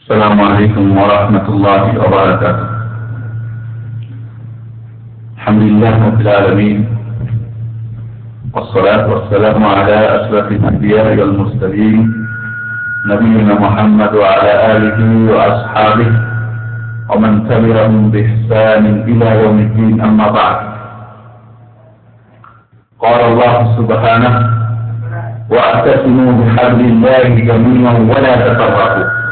السلام عليكم ورحمة الله وبركاته. الحمد لله رب العالمين، والصلاة والسلام على أشرف الأنبياء والمرسلين نبينا محمد وعلى آله وأصحابه ومن تبعهم بإحسان إلى يوم الدين. أما بعد، قال الله سبحانه: واعتصموا بحبل الله جميعا ولا تفرقوا.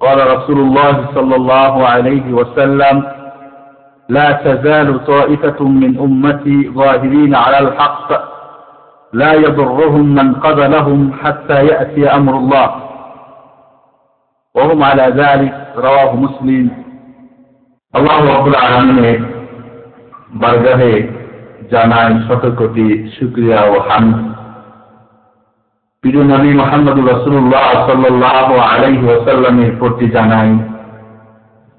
قال رسول الله صلى الله عليه وسلم: لا تزال طائفة من أمتي ظاهرين على الحق لا يضرهم من قبلهم حتى يأتي أمر الله وهم على ذلك. رواه مسلم. আল্লাহ রাব্বুল আলামিনের বারগাহে জানাই শত কোটি শুকরিয়া ও হামদ। প্রিয় নবী মুহাম্মদ রাসূলুল্লাহ সাল্লাল্লাহু আলাইহি ওয়াসাল্লামের প্রতি জানাই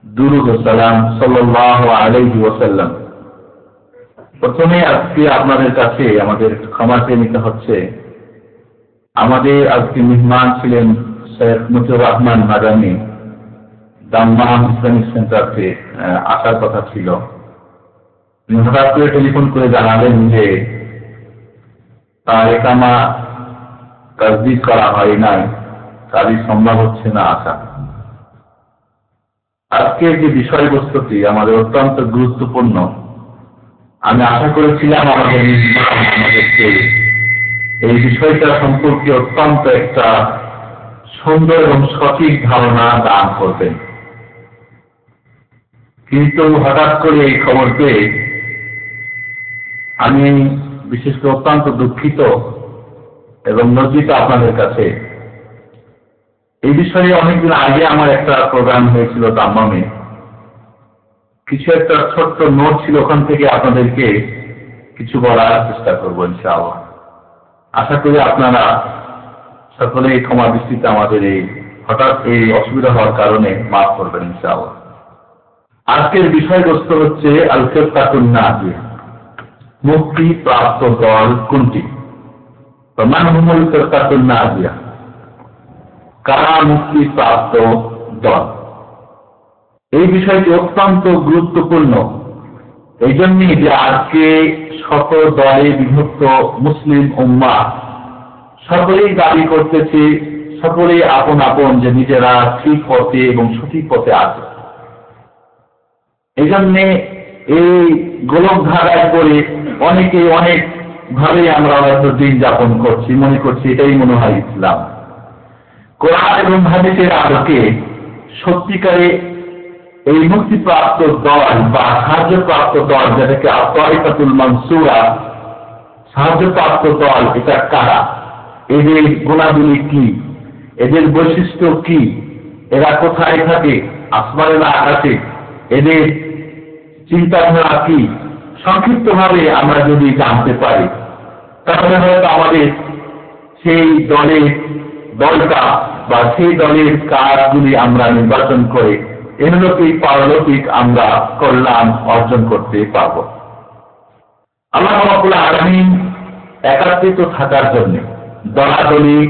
দুরূদ ও সালাম সাল্লাল্লাহু আলাইহি ওয়াসাল্লাম। প্রথমে আজকে আপনাদের কাছে আমাদের ক্ষমা চেয়ে নিতে হচ্ছে। আমাদের আজকে মেহমান ছিলেন শেখ মুজিবুর রহমান মাদানী, দাম্মাম ইসলামিক সেন্টারতে আসার কথা ছিল। হঠাৎ করে টেলিফোন করে জানালেন যে তার একামা তাসদিক করা হয় নাই, তারই সম্ভব হচ্ছে না আসা। আজকের যে বিষয়বস্তুটি আমাদের অত্যন্ত গুরুত্বপূর্ণ, আমি আশা করেছিলাম আমাদেরকে এই বিষয়টা সম্পর্কে অত্যন্ত একটা সুন্দর এবং সঠিক ধারণা দান করবেন, কিন্তু হঠাৎ করে এই খবর পেয়ে আমি বিশেষ করে অত্যন্ত দুঃখিত এবং লজ্জিত আপনাদের কাছে। এই বিষয়ে অনেকদিন আগে আমার একটা প্রোগ্রাম হয়েছিল দাম্মামে, কিছু একটা ছোট্ট নোট ছিল, ওখান থেকে আপনাদেরকে কিছু বলার চেষ্টা করবো ইনশাআল্লাহ। আশা করি আপনারা সকলেই ক্ষমা দৃষ্টিতে আমাদের এই হঠাৎ এই অসুবিধা হওয়ার কারণে মাফ করবেন ইনশাআল্লাহ। আজকের বিষয়বস্তু হচ্ছে আল ফিরকাতুন নাজিয়া, মুক্তি প্রাপ্ত দল কোনটি? মান হুমুল ফিরকাতুন নাজিয়া, কারা মুক্তি প্রাপ্ত দল? এই বিষয়টি অত্যন্ত গুরুত্বপূর্ণ। এই জন্যই যে আজকে শত দলে বিভক্ত মুসলিম উম্মাহ সকলেই দাবি করতেছে, সকলেই আপন আপন যে নিজেরা ঠিক পথে এবং সঠিক পথে আছে। এই জন্যে এই গোলক ধারায় করে অনেকে অনেক ভাবে আমরা হয়তো দিন যাপন করছি, মনে করছি এটাই মনে হয় ইসলাম। কোরআন এবং হাদিসের আলোকে সত্যিকারে এই মুক্তিপ্রাপ্ত দল বা সাহায্যপ্রাপ্ত দল, যেটাকে আত-তারিকাতুল মানসুরা, সাহায্যপ্রাপ্ত দল, এটা কারা? এদের গুণাবলী কি? এদের বৈশিষ্ট্য কি? এরা কোথায় থাকে? আসমানে না আকাশে? এদের চিন্তাধারা কি? সংক্ষিপ্তভাবে আমরা যদি জানতে পারি, তাহলে হয়তো আমাদের সেই দলটা বা সেই দলের কাজগুলি আমরা নির্বাচন করে এহলৌকিক পারলৌকিক আমরা কল্যাণ অর্জন করতে পারব। আল্লাহ রাব্বুল আলামিন একাত্রিত থাকার জন্য, দলাদলি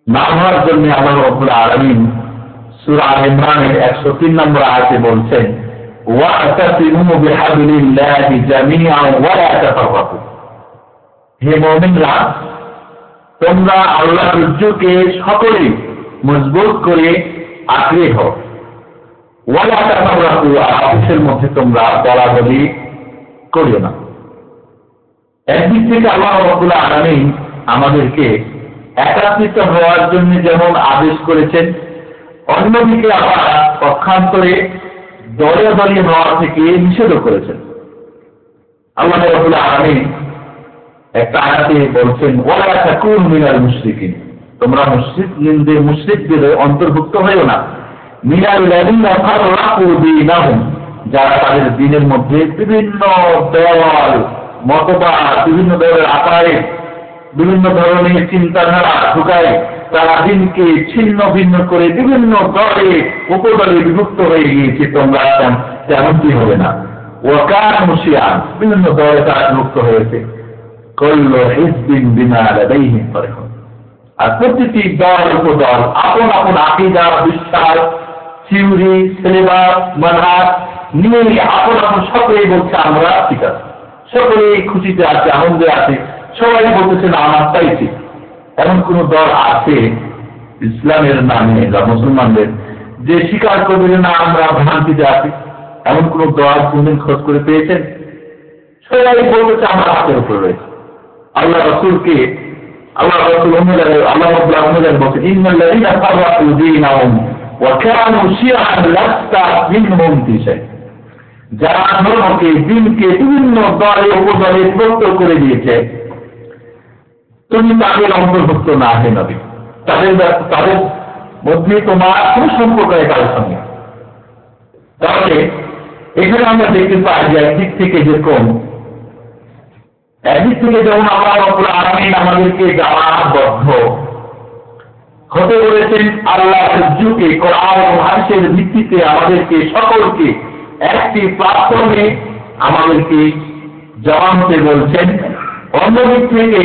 না হওয়ার জন্য আল্লাহ রাব্বুল আলামিন সূরা আল ইমরানের 103 নম্বর আয়াতে বলছেন, ওয়া'তাসিমু বিহাবলিল্লাহি জামিআন ওয়া লা তাফাররাকু। হে মুমিনরা, তোমরা আল্লাহর রজ্জুকে সকলেই মজবুত করে আঁকড়ে হও। ওয়া লা তাফাররাকু, আপসের মধ্যে তোমরা দলাদলি করিও না। একদিক থেকে আল্লাহ রাব্বুল আলামিন আমাদেরকে একাত্রিত হওয়ার জন্য যেমন আদেশ করেছেন, অন্যদিকে আবার পক্ষান্তরে দলে দলে হওয়া থেকে নিষেধও করেছেন। আল্লাহ রাব্বুল আলামিন একটা আয়াতে বলছেন, ওয়ালা তাকুনু মিনাল মুশরিকিন, তোমরা মুশরিকদের অন্তর্ভুক্ত হইও না। মিনাল লাযিনা ফাররাকু দীনাহুম, যারা তাদের দ্বীনের মধ্যে বিভিন্ন দল মতবাদ, বিভিন্ন দলের আকারে বিভিন্ন ধরনের চিন্তাধারা ঢুকায়, তারা দিনকে ছিন্ন ভিন্ন করে বিভিন্ন দলে উপদলে বিভক্ত হয়ে গিয়েছে। তোমরা তেমনটি হবে না। ওয়াকানু শিয়া'আন, বিভিন্ন দলে তারা বিভক্ত হয়েছে। কুল্লু হিজবিন বিমা লাদাইহিম ফারিহুন, আর প্রতিটি দল উপদল আপন আপন আকীদা, বিশ্বাস, থিওরি, সিলেবাস, মানহাজ নিয়ে আপন আপন সকলেই বলছে আমরা ঠিক আছে, সকলেই খুশিতে আছে, আনন্দে আছে, সবাই বলতেছে না আমারটাই ঠিক। এমন কোন দল আছে ইসলামের নামে বা মুসলমানদের যে স্বীকার করবে না আমরা ভ্রান্তিতে আছি? এমন কোন দল কোনদিন খোঁজ করে পেয়েছেন? সবাই বলতেছে আমার হাতের উপর রয়েছে। আল্লাহ রাসূলকে আল্লাহ রাসূল আল্লাহ রাব্বুল বলছেন ইন্নাল্লাযীনা ফাররাকু দীনাহুম ওয়া কানু শিয়াআন লাস্তা মিনহুম ফি শাই। যারা ধর্মকে, দ্বীনকে বিভিন্ন দলে উপদলে বিভক্ত করে দিয়েছে, তুমি তাদের অন্তর্ভুক্ত না হে নবী। তাদের মধ্যে তোমার কোন সম্পর্ক নেই তাদের সঙ্গে। তাহলে এখানে আমরা দেখতে পাই যে একদিক থেকে যেমন আল্লাহ রাব্বুল আলামিন আমাদেরকে জামাতবদ্ধ হতে বলেছেন, আল্লাহর যুগে কোরআন ও হাদিসের ভিত্তিতে আমাদেরকে সকলকে একটি প্ল্যাটফর্মে আমাদেরকে জমাতে বলছেন। অন্যদিক থেকে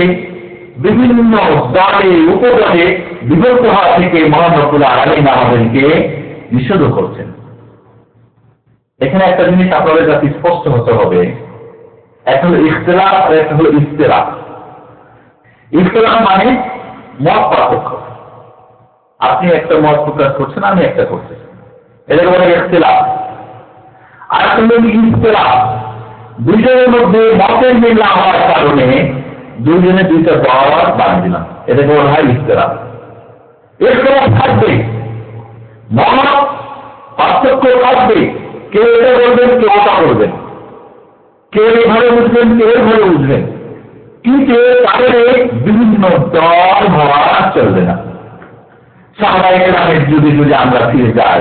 বিভিন্ন দলে উপদলে বিভক্ত হওয়া থেকে মহান রব্বুল আলামিন আমাদেরকে নিষেধ করছেন। এখানে একটা জিনিস আপনাদের কাছে স্পষ্ট হতে হবে, একটা হলো ইখতিলাফ আর একটা হলো ইখতিলাফ। ইখতিলাফ মানে মত পার্থক্য। আপনি একটা মত প্রকাশ করছেন, আমি একটা করছি, এটাকে বলে ইখতিলাফ। আর একটা হলো ইখতিলাফ, দুইজনের মধ্যে মতের মিল না হওয়ার কারণে দুইজনে দুইটা দল বানিয়ে দিলাম, এটাকে বলা হয় ইখতিলাফ। ইখতিলাফ থাকবে, মত পার্থক্য থাকবে, কেউ এটা বলবেন, কেউ ওটা বলবেন, কেউ এভাবে বুঝবেন, কেউ এভাবে বুঝবেন, কিন্তু তাদের বিভিন্ন দল হওয়া চলবে না। সাহাবায়ে কেরামের যুগে যদি আমরা ফিরে যাই,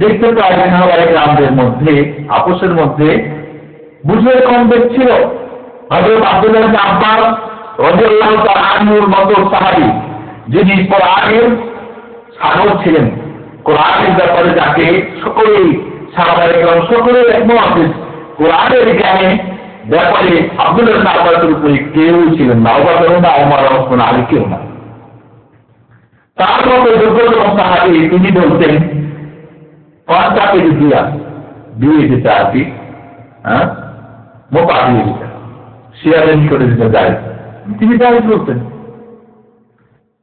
দেখতে পাই সাহাবায়ে কেরামদের মধ্যে আপোষের মধ্যে বুঝের কম বেশ ছিল। হযরত আব্দুল্লাহ ইবনে আব্বাস রাদিয়াল্লাহু তাআলা আনহুর মতো সাহাবী, যিনি কোরআনের সাগর ছিলেন, কোরআনের ব্যাপারে যাকে সকলেই সাহাবায়ে কেরাম সকলেই একমত, কোরআনের জ্ঞানে ব্যাপারে আব্দুল্লাহ ইবনে আব্বাসের উপরে কেউ ছিলেন না, আবু বকর না, ওমর, ওসমান, আলী কেউ না। তার মতো যোগ্যতম সাহাবী তিনি বলতেন 5টা কেজি দিয়ে দিতে আর কি, হ্যাঁ, মোটা দিয়ে দিতে, শিয়ারের নিকটে দিতে যায়, তিনি তাই বলতেন।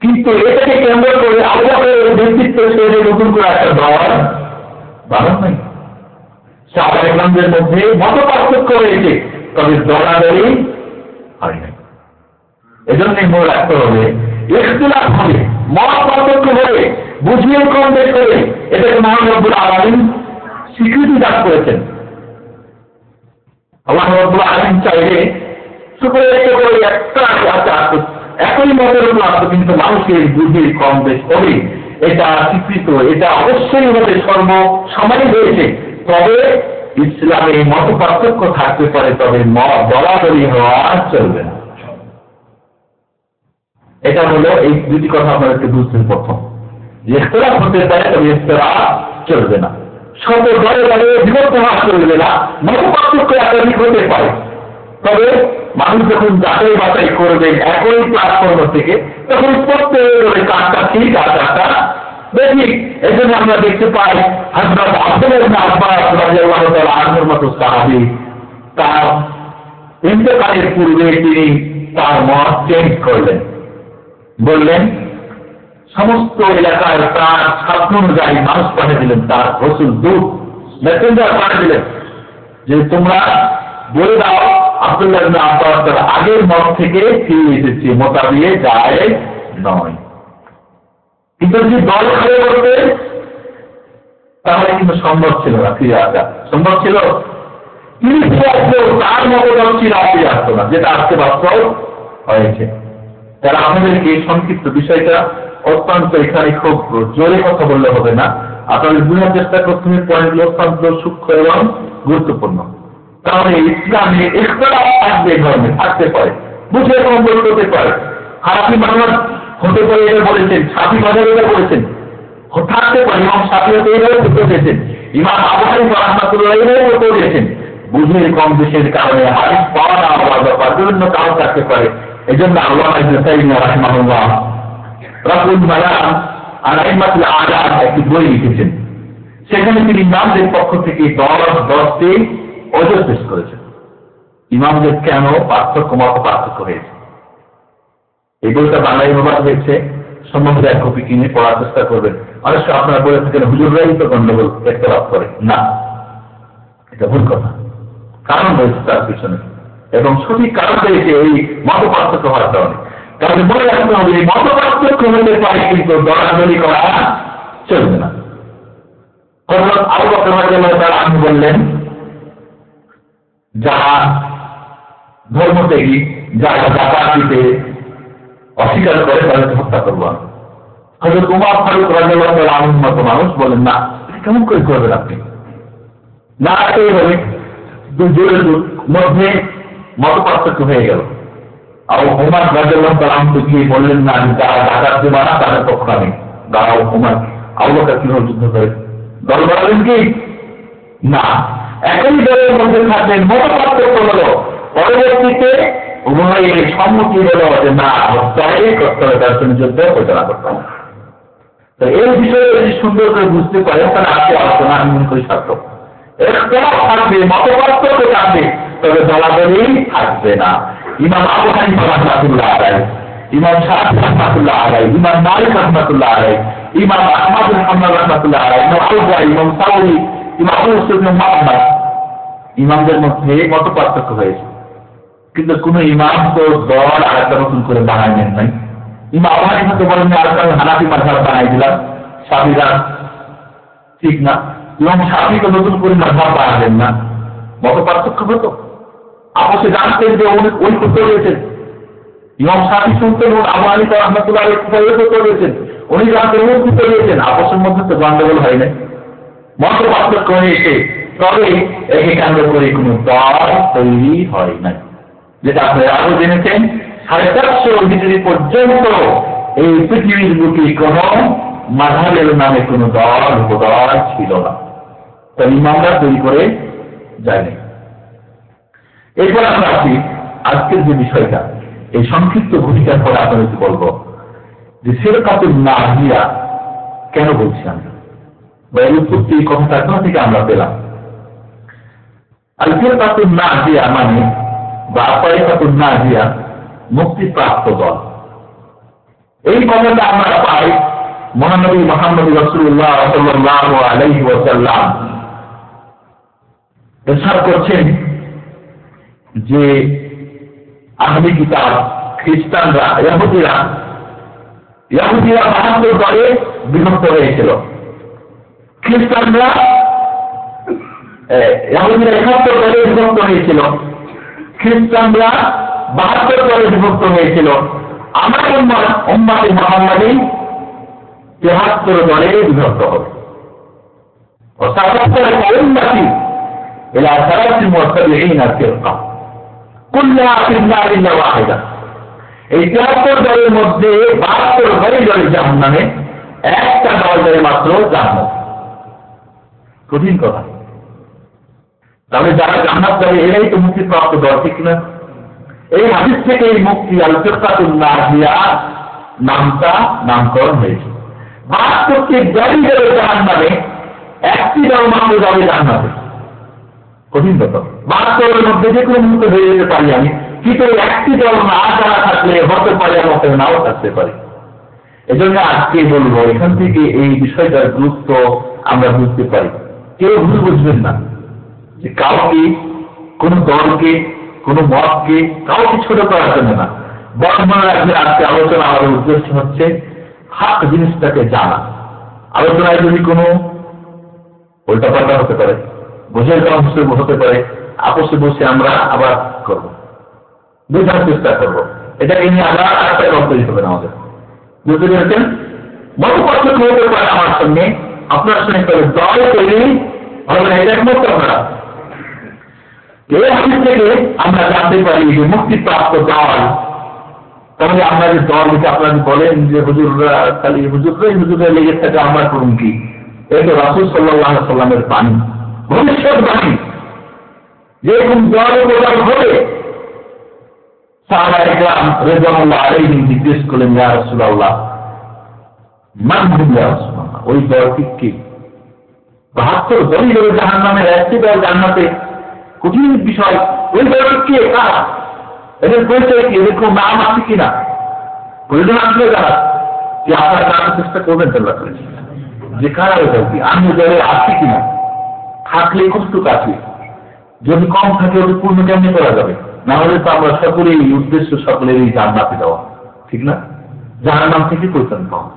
কিন্তু এটাকে কেন্দ্র করে আবু বকরের ব্যক্তিত্ব সে নতুন করে একটা দল বানান নাই। সাহাবায়ে কেরামদের মধ্যে মত পার্থক্য রয়েছে, তবে দলাদলি হয় নাই। এজন্যই মনে রাখতে হবে, ইখতিলাফ হবে, মত পার্থক্য হবে, বুঝিয়ে কম বেশ করে, এটাকে মহান রব্বুল আলামিন স্বীকৃতি দান করেছেন। আল্লাহ রাব্বুল আলামিন চাইলে শুকরে একটা একই মতের উপর আসতো, কিন্তু মানুষের বুদ্ধির কম বেশ হবে, এটা স্বীকৃত, এটা অবশ্যই হবে, সর্বসমানই হয়েছে। তবে ইসলামে মত পার্থক্য থাকতে পারে, তবে মত দলাদলি হওয়া চলবে না। এটা হলো এই দুটি কথা আপনাদেরকে বুঝতে। প্রথম, যে ইখতিলাফ হতে পারে, তবে ইখতিলাফ চলবে না। শত দলে দলে বিভক্ত হওয়া চলবে না। মত পার্থক্য একাধিক হতে পারে, তবে মানুষ যখন যাচাই বাছাই করবেন একই প্ল্যাটফর্ম থেকে, তখন প্রত্যেক কাজটা ঠিক আর কাজটা বেঠিক। এই জন্য আমরা দেখতে পাই হযরত আব্দুল্লাহ ইবনে আব্বাস রাদিয়াল্লাহু তাআলা আনহুর মতো সাহাবী, তার ইন্তেকালের পূর্বে তিনি তার মত চেঞ্জ করলেন, বললেন সমস্ত এলাকায় তার স্বপ্ন অনুযায়ী মানুষ পাঠিয়ে দিলেন, তার রাসূল দূত মেসেঞ্জার পাঠিয়ে দিলেন যে তোমরা বলে দাও আব্দুল্লাহ ইবনে আব্বাস তার আগের মত থেকে ফিরে এসেছে, মোতাবিয়ে যায় নয়। কিন্তু যদি দল ফিরে করতে, তাহলে কিন্তু সম্ভব ছিল না, ফিরে আসা সম্ভব ছিল। তিনি ফিরে আসলেও তার মতো দল ফিরে আসতো না, যেটা আজকে বাস্তব হয়েছে। তারা আমাদেরকে সংক্ষিপ্ত বিষয়টা অত্যন্ত এখানে খুব জোরে কথা বললে হবে না, আপনাদের বোঝার চেষ্টা করতে হবে, পয়েন্টগুলো অত্যন্ত সূক্ষ্ম এবং গুরুত্বপূর্ণ। তাহলে ইসলামে ইখতিলাফ থাকবে, ধর্মে থাকতে পারে, বুঝে কম করতে পারে, হানাফি মাযহাব হতে পারে, এটা বলেছেন, শাফি মাযহাব এটা বলেছেন, থাকতে পারে, এবং শাফি হতে এটাও উত্তর দিয়েছেন, ইমাম আবু হানিফা রাহমাতুল্লাহ আলাইহি উত্তর দিয়েছেন। বুঝে কম বেশির কারণে হাদিস পাওয়া না পাওয়ার ব্যাপার বিভিন্ন কারণ থাকতে পারে। এই জন্য আল্লামা ইবনে তাইমিয়া রাহিমাহুল্লাহ রাফুল মালাম আর আইমাতুল আলাম একটি বই লিখেছেন। সেখানে তিনি ইমামদের পক্ষ থেকে 10টি অজর পেশ করেছেন। ইমামদের কেন মত পার্থক্য হয়েছে। এই বইটা বাংলায় অনুবাদ হয়েছে, সম্বন্ধে এক কপি কিনে পড়ার চেষ্টা করবেন। অনেক সময় আপনারা বলে থাকেন হুজুররাই তো গন্ডগোল ইখতিলাফ করে, না, এটা ভুল কথা। কারণ রয়েছে তার পিছনে, এবং সঠিক কারণ রয়েছে এই মত পার্থক্য হওয়ার কারণে। তাহলে মনে রাখতে হবে এই মত পার্থক্য হতে পারে, কিন্তু দরাদরি করা চলবে না। আবু বকর রাদিয়াল্লাহু তাআলা আনহু বললেন, যারা ধর্মত্যাগী, যারা যাকাত দিতে অস্বীকার করে তাদেরকে হত্যা করবো। হযরত উমর ফারুক রাদিয়াল্লাহু তাআলা আনহুর মতো মানুষ বলেন, না, কেমন করে করবেন আপনি, না, এইভাবে দুজনের মধ্যে মত পার্থক্য হয়ে গেল। আর উমর রাদিয়াল্লাহু তাআলা আনহু গিয়ে বললেন, না, যারা যাকাত দেবে না তাদের পক্ষ আমি দাঁড়াও। উমর আবু বকর কিভাবে যুদ্ধ করে দল বাড়ালেন কি না, একই দলের মধ্যে থাকলেন, মত পার্থক্য হলো, পরবর্তীতে উভয়ের সম্মতি হলো যে না, তার জন্য যুদ্ধ পরিচালনা করতে হবে। তো এই বিষয়ে যদি সুন্দর করে বুঝতে পারেন তাহলে আজকে আলোচনা আমি মনে করি সার্থক। একতলাফ থাকবে, মত পার্থক্য থাকবে, তবে দলাদলি থাকবে না। ইমাম আবু হানিফা রাহমাতুল্লাহ আলাইহি, ইমাম শাফিঈ রাহমাতুল্লাহ আলাইহি, ইমাম মালিক রাহমাতুল্লাহ আলাইহি, ইমাম আহমদ বিন হাম্বল রাহমাতুল্লাহ আলাইহি, ইমাম আউজাঈ, ইমাম সাউরি, ইমাম আবু ইউসুফ বিন মুহাম্মদ, ইমামদের মধ্যে মত পার্থক্য হয়েছে, কিন্তু কোন ইমাম তো দল আর একটা নতুন করে বানায় নেন নাই। ইমাম আবু হানিফা তো বলেন আর একটা হানাফি মাযহাব বানাই দিলাম, শাফিঈরা ঠিক না। ইমাম শাফিঈ তো নতুন করে মাযহাব বানালেন না, মত পার্থক্য হতো। আপসে জানতেন যে ওই করতে রয়েছেন, ইমাম শাফিঈ শুনতেন আবু হানিফা রাহমাতুল্লাহ আলাইহি করতে রয়েছেন, উনি জানতেন ওই করতে রয়েছেন, আপসের মধ্যে তো গন্ডগোল হয় নাই, মত পার্থক্য হয়েছে, তবে একে কেন্দ্র করে কোন দল তৈরি হয় নাই। যেটা আপনারা আরো জেনেছেন, 450 হিজরি পর্যন্ত এই পৃথিবীর বুকে কোন মাযহাবের নামে কোন দল উপদল ছিল না, তাই ইমামরা তৈরি করে যায়নি। এরপর আমরা আসি আজকের যে বিষয়টা, এই সংক্ষিপ্ত ভূমিকার পরে আপনাদেরকে বলবো যে ফিরকাতুন নাজিয়া কেন বলছি আমরা, বা এর উৎপত্তি কথাটা কোথা থেকে আমরা পেলাম। আল ফিরকাতুন নাজিয়া মানে বা তারিকাতুন নাজিয়া মুক্তিপ্রাপ্ত দল। এই কথাটা আমরা পাই মহানবী মুহাম্মদ রাসূলুল্লাহ সাল্লাল্লাহু আলাইহি ওয়াসাল্লাম ইরশাদ করছেন যে আহলি কিতাব খ্রিস্টানরা ইহুদিরা 72 দলে বিভক্ত হয়েছিল। খ্রিস্টানরা ইহুদিরা 71 দলে বিভক্ত হয়েছিল, খ্রিস্টানরা 72 দলে বিভক্ত হয়েছিল। আমার উম্মতে মুহাম্মাদী 73 দলে বিভক্ত হবে। وسأفصل أمتي إلى 73 فرقة كلها في النار إلا واحدة। এই 73 দলের মধ্যে 72 দলে জাহান্নামে, একটা দল যাবে মাত্র জান্নাত। কঠিন কথা। তাহলে যারা জান্নাত যাবে এরাই তো মুক্তিপ্রাপ্ত দল, ঠিক না? এই হাদিস থেকে এই মুক্তি আল ফিরকাতুন নাজিয়া নামটা নামকরণ হয়েছে। 72টি দলই যাবে জাহান্নামে, একটি দল মাত্র যাবে জান্নাতে। কঠিন কথা। 72 মধ্যে যে কোনো মুক্ত হয়ে যেতে পারি আমি, কিন্তু একটি দল না জানা থাকলে হতে পারে, আমাকে নাও থাকতে পারে। এজন্য আজকে বলবো, এখান থেকে এই বিষয়টার গুরুত্ব আমরা বুঝতে পারি। কেউ ভুল বুঝবেন না যে কাউকে, কোন দলকে, কোন মতকে কাউকে ছোট করার জন্য না। বর্তমানে রাখলে আজকে আলোচনা আমাদের উদ্দেশ্য হচ্ছে হক জিনিসটাকে জানা। আলোচনায় যদি কোনো উল্টাপাল্টা হতে পারে, বোঝার কারণ হতে পারে, আপসে বসে আমরা আবার করবো, বোঝার চেষ্টা করবো। এটাকে নিয়ে আমরা একটা গল্প দিতে হবে আমাদের, বুঝতে পেরেছেন? মত পার্থক্য হতে পারে আমার সঙ্গে, আপনার সঙ্গে তবে দল তৈরি হবে না, এটা একমত আমরা। এই হাদিস থেকে আমরা জানতে পারি যে মুক্তিপ্রাপ্ত দল। তাহলে আমরা যে দল থেকে আপনারা বলেন যে হুজুররা খালি হুজুররা লেগে থাকে, আমরা করুন কি? এটা রাসূল সাল্লাল্লাহু আলাইহি ওয়াসাল্লামের বাণী, ভবিষ্যৎবাণী। যেরকম দল প্রদান হবে, সাহাবায়ে কেরাম রাদিয়াল্লাহু আলাইহিম জিজ্ঞেস করলেন, ইয়া রাসূলুল্লাহ, মান দুনিয়া ওই দলটি কি 72 দলই হলো জাহান্নামের, একটি দল জান্নাতে। কঠিন বিষয়, ওই দলটি কে, কারা, এদের পরিচয় কি, এদের কোন নাম আছে কিনা, প্রয়োজন আসলে যারা যে আপনারা জানার চেষ্টা করবেন চেষ্টা করেছি যে কারা ওই দলটি, আমি দলে আছি কিনা, থাকলে কতটুকু আছে, যদি কম থাকে ওদের পূর্ণ কেমনি করা যাবে, না হলে তো আমরা সকলেই উদ্দেশ্য সকলের এই জান্নাতে দেওয়া, ঠিক না, জাহান্নাম থেকে পরিত্রাণ পাওয়া।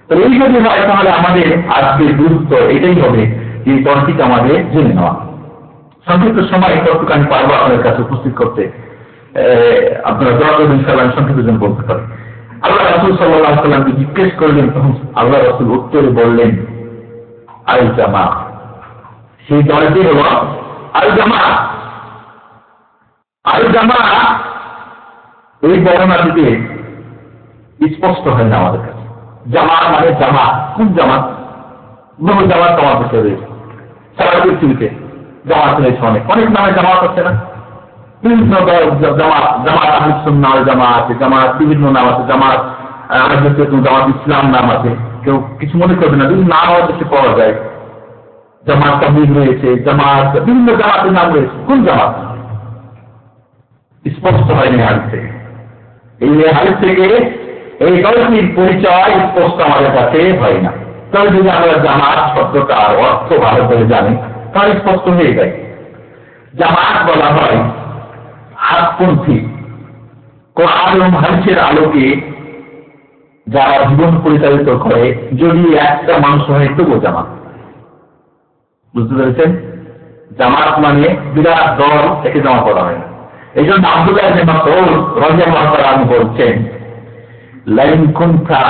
তো এই যদি হয় তাহলে আমাদের আজকের গুরুত্ব এটাই হবে যে দলটিকে আমাদের জেনে নেওয়া। সংক্ষিপ্ত সময় কতটুকু আমি পারবো আপনাদের কাছে উপস্থিত করতে, আপনারা দোয়া করবেন ইনশাআল্লাহ সংক্ষিপ্ত জন বলতে পারেন। আল্লাহ রাসূল সাল্লাল্লাহু আলাইহি ওয়াসাল্লামকে জিজ্ঞেস করলেন, তখন আল্লাহ রাসূল উত্তরে বললেন আল জামা, সেই দলটি হলো আল জামা। আল জামা এই বর্ণনাটিতে স্পষ্ট হয় না আমাদের কাছে। জামাত মানে জামাত, কোন জামাত? বহু জামাত তোমার কাছে রয়েছে, সারা পৃথিবীতে জামাত রয়েছে, অনেক অনেক নামে জামাত আছে না, বিভিন্ন জামাত, জামাত আহলে সুন্নাহ ওয়াল জামাত আছে, জামাত বিভিন্ন নাম আছে, জামাত জামাত ইসলাম নাম আছে, কেউ কিছু মনে করবে না, বিভিন্ন নাম দেশে পাওয়া যায়, জামাত তাবলীগ রয়েছে, জামাত বিভিন্ন জামাতের নাম রয়েছে, কোন জামাত স্পষ্ট হয়নি হাদিস থেকে। এই হাদিস থেকে এই দলটির পরিচয় স্পষ্ট আমাদের কাছে হয় না। তবে যদি আমরা জামাত শব্দটার অর্থ ভালো করে জানি তাহলে স্পষ্ট হয়ে যায়। জামাত বলা হয় হাতপন্থী, কোরআন এবং হাদিসের আলোকে যারা জীবন পরিচালিত করে, যদি একটা মানুষ হয় তবুও জামাত। বুঝতে পেরেছেন? জামাত মানে বিরাট দল, একে জমা করা হয় না। এই জন্য আব্দুল্লাহ ইবনে মাসউদ রাদিয়াল্লাহু তাআলা আনহু বলছেন, লাইন কুনতা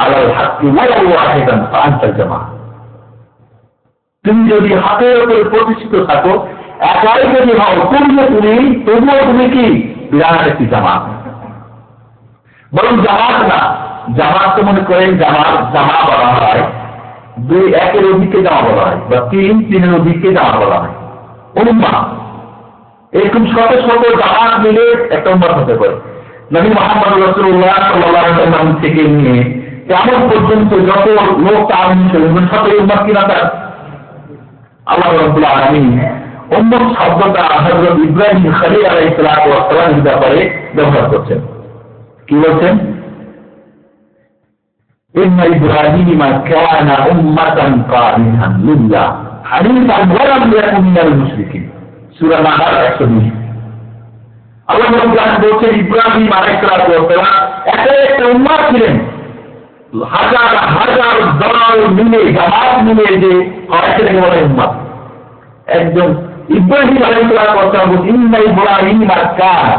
আলাল হাক্কি ওয়ালাউ ওয়াহিদান ফাআনতাল জামাত। তুমি যদি হাতের উপরে প্রতিষ্ঠিত থাকো, একাই যদি হও, তবুও তুমি কি বিরাট একটি জামাত। বরং জামাত না, জামাত তো মনে করেন জামা বলা হয় দুই একের অধিকে জামা বলা হয়, বা তিনের অধিকে জামা বলা হয়, উম্মাহ। এরকম শত শত জামাত মিলে একটা উম্মাহ হতে পারে। নবী মুহাম্মদ রাসূলুল্লাহ সাল্লাল্লাহু আলাইহি ওয়াসাল্লাম থেকে নিয়ে কিয়ামত পর্যন্ত যত লোক তাআমিন করবেন সব উম্মাহ কিনা তার। আল্লাহ রাব্বুল আলামিন উম্মত শব্দটা হযরত ইব্রাহিম খলিল আলাইহিস সালাতু ওয়াস সালামের ব্যাপারে ব্যবহার করছেন। কি বলছেন? ইন্না ইব্রাহিমা কানা উম্মাতান কানিতান লিল্লাহ হানিফান ওয়া লাম ইয়াকুন মিনাল মুশরিকিন। সূরা নাহল 120। আল্লাহ রাব্বুল আলামিন বলছেন ইব্রাহিম আলাইহিস সালাতু ওয়াস সালাম একটা উম্মাহ ছিলেন, হাজার হাজার দল মিলে জামাত মিলে যে হয়েছে বলে উম্মাহ। একজন ইব্রাহিম আলাইহিস সালাতু ওয়াস সালাম বলছেন ইন্না ইব্রাহিমা কানা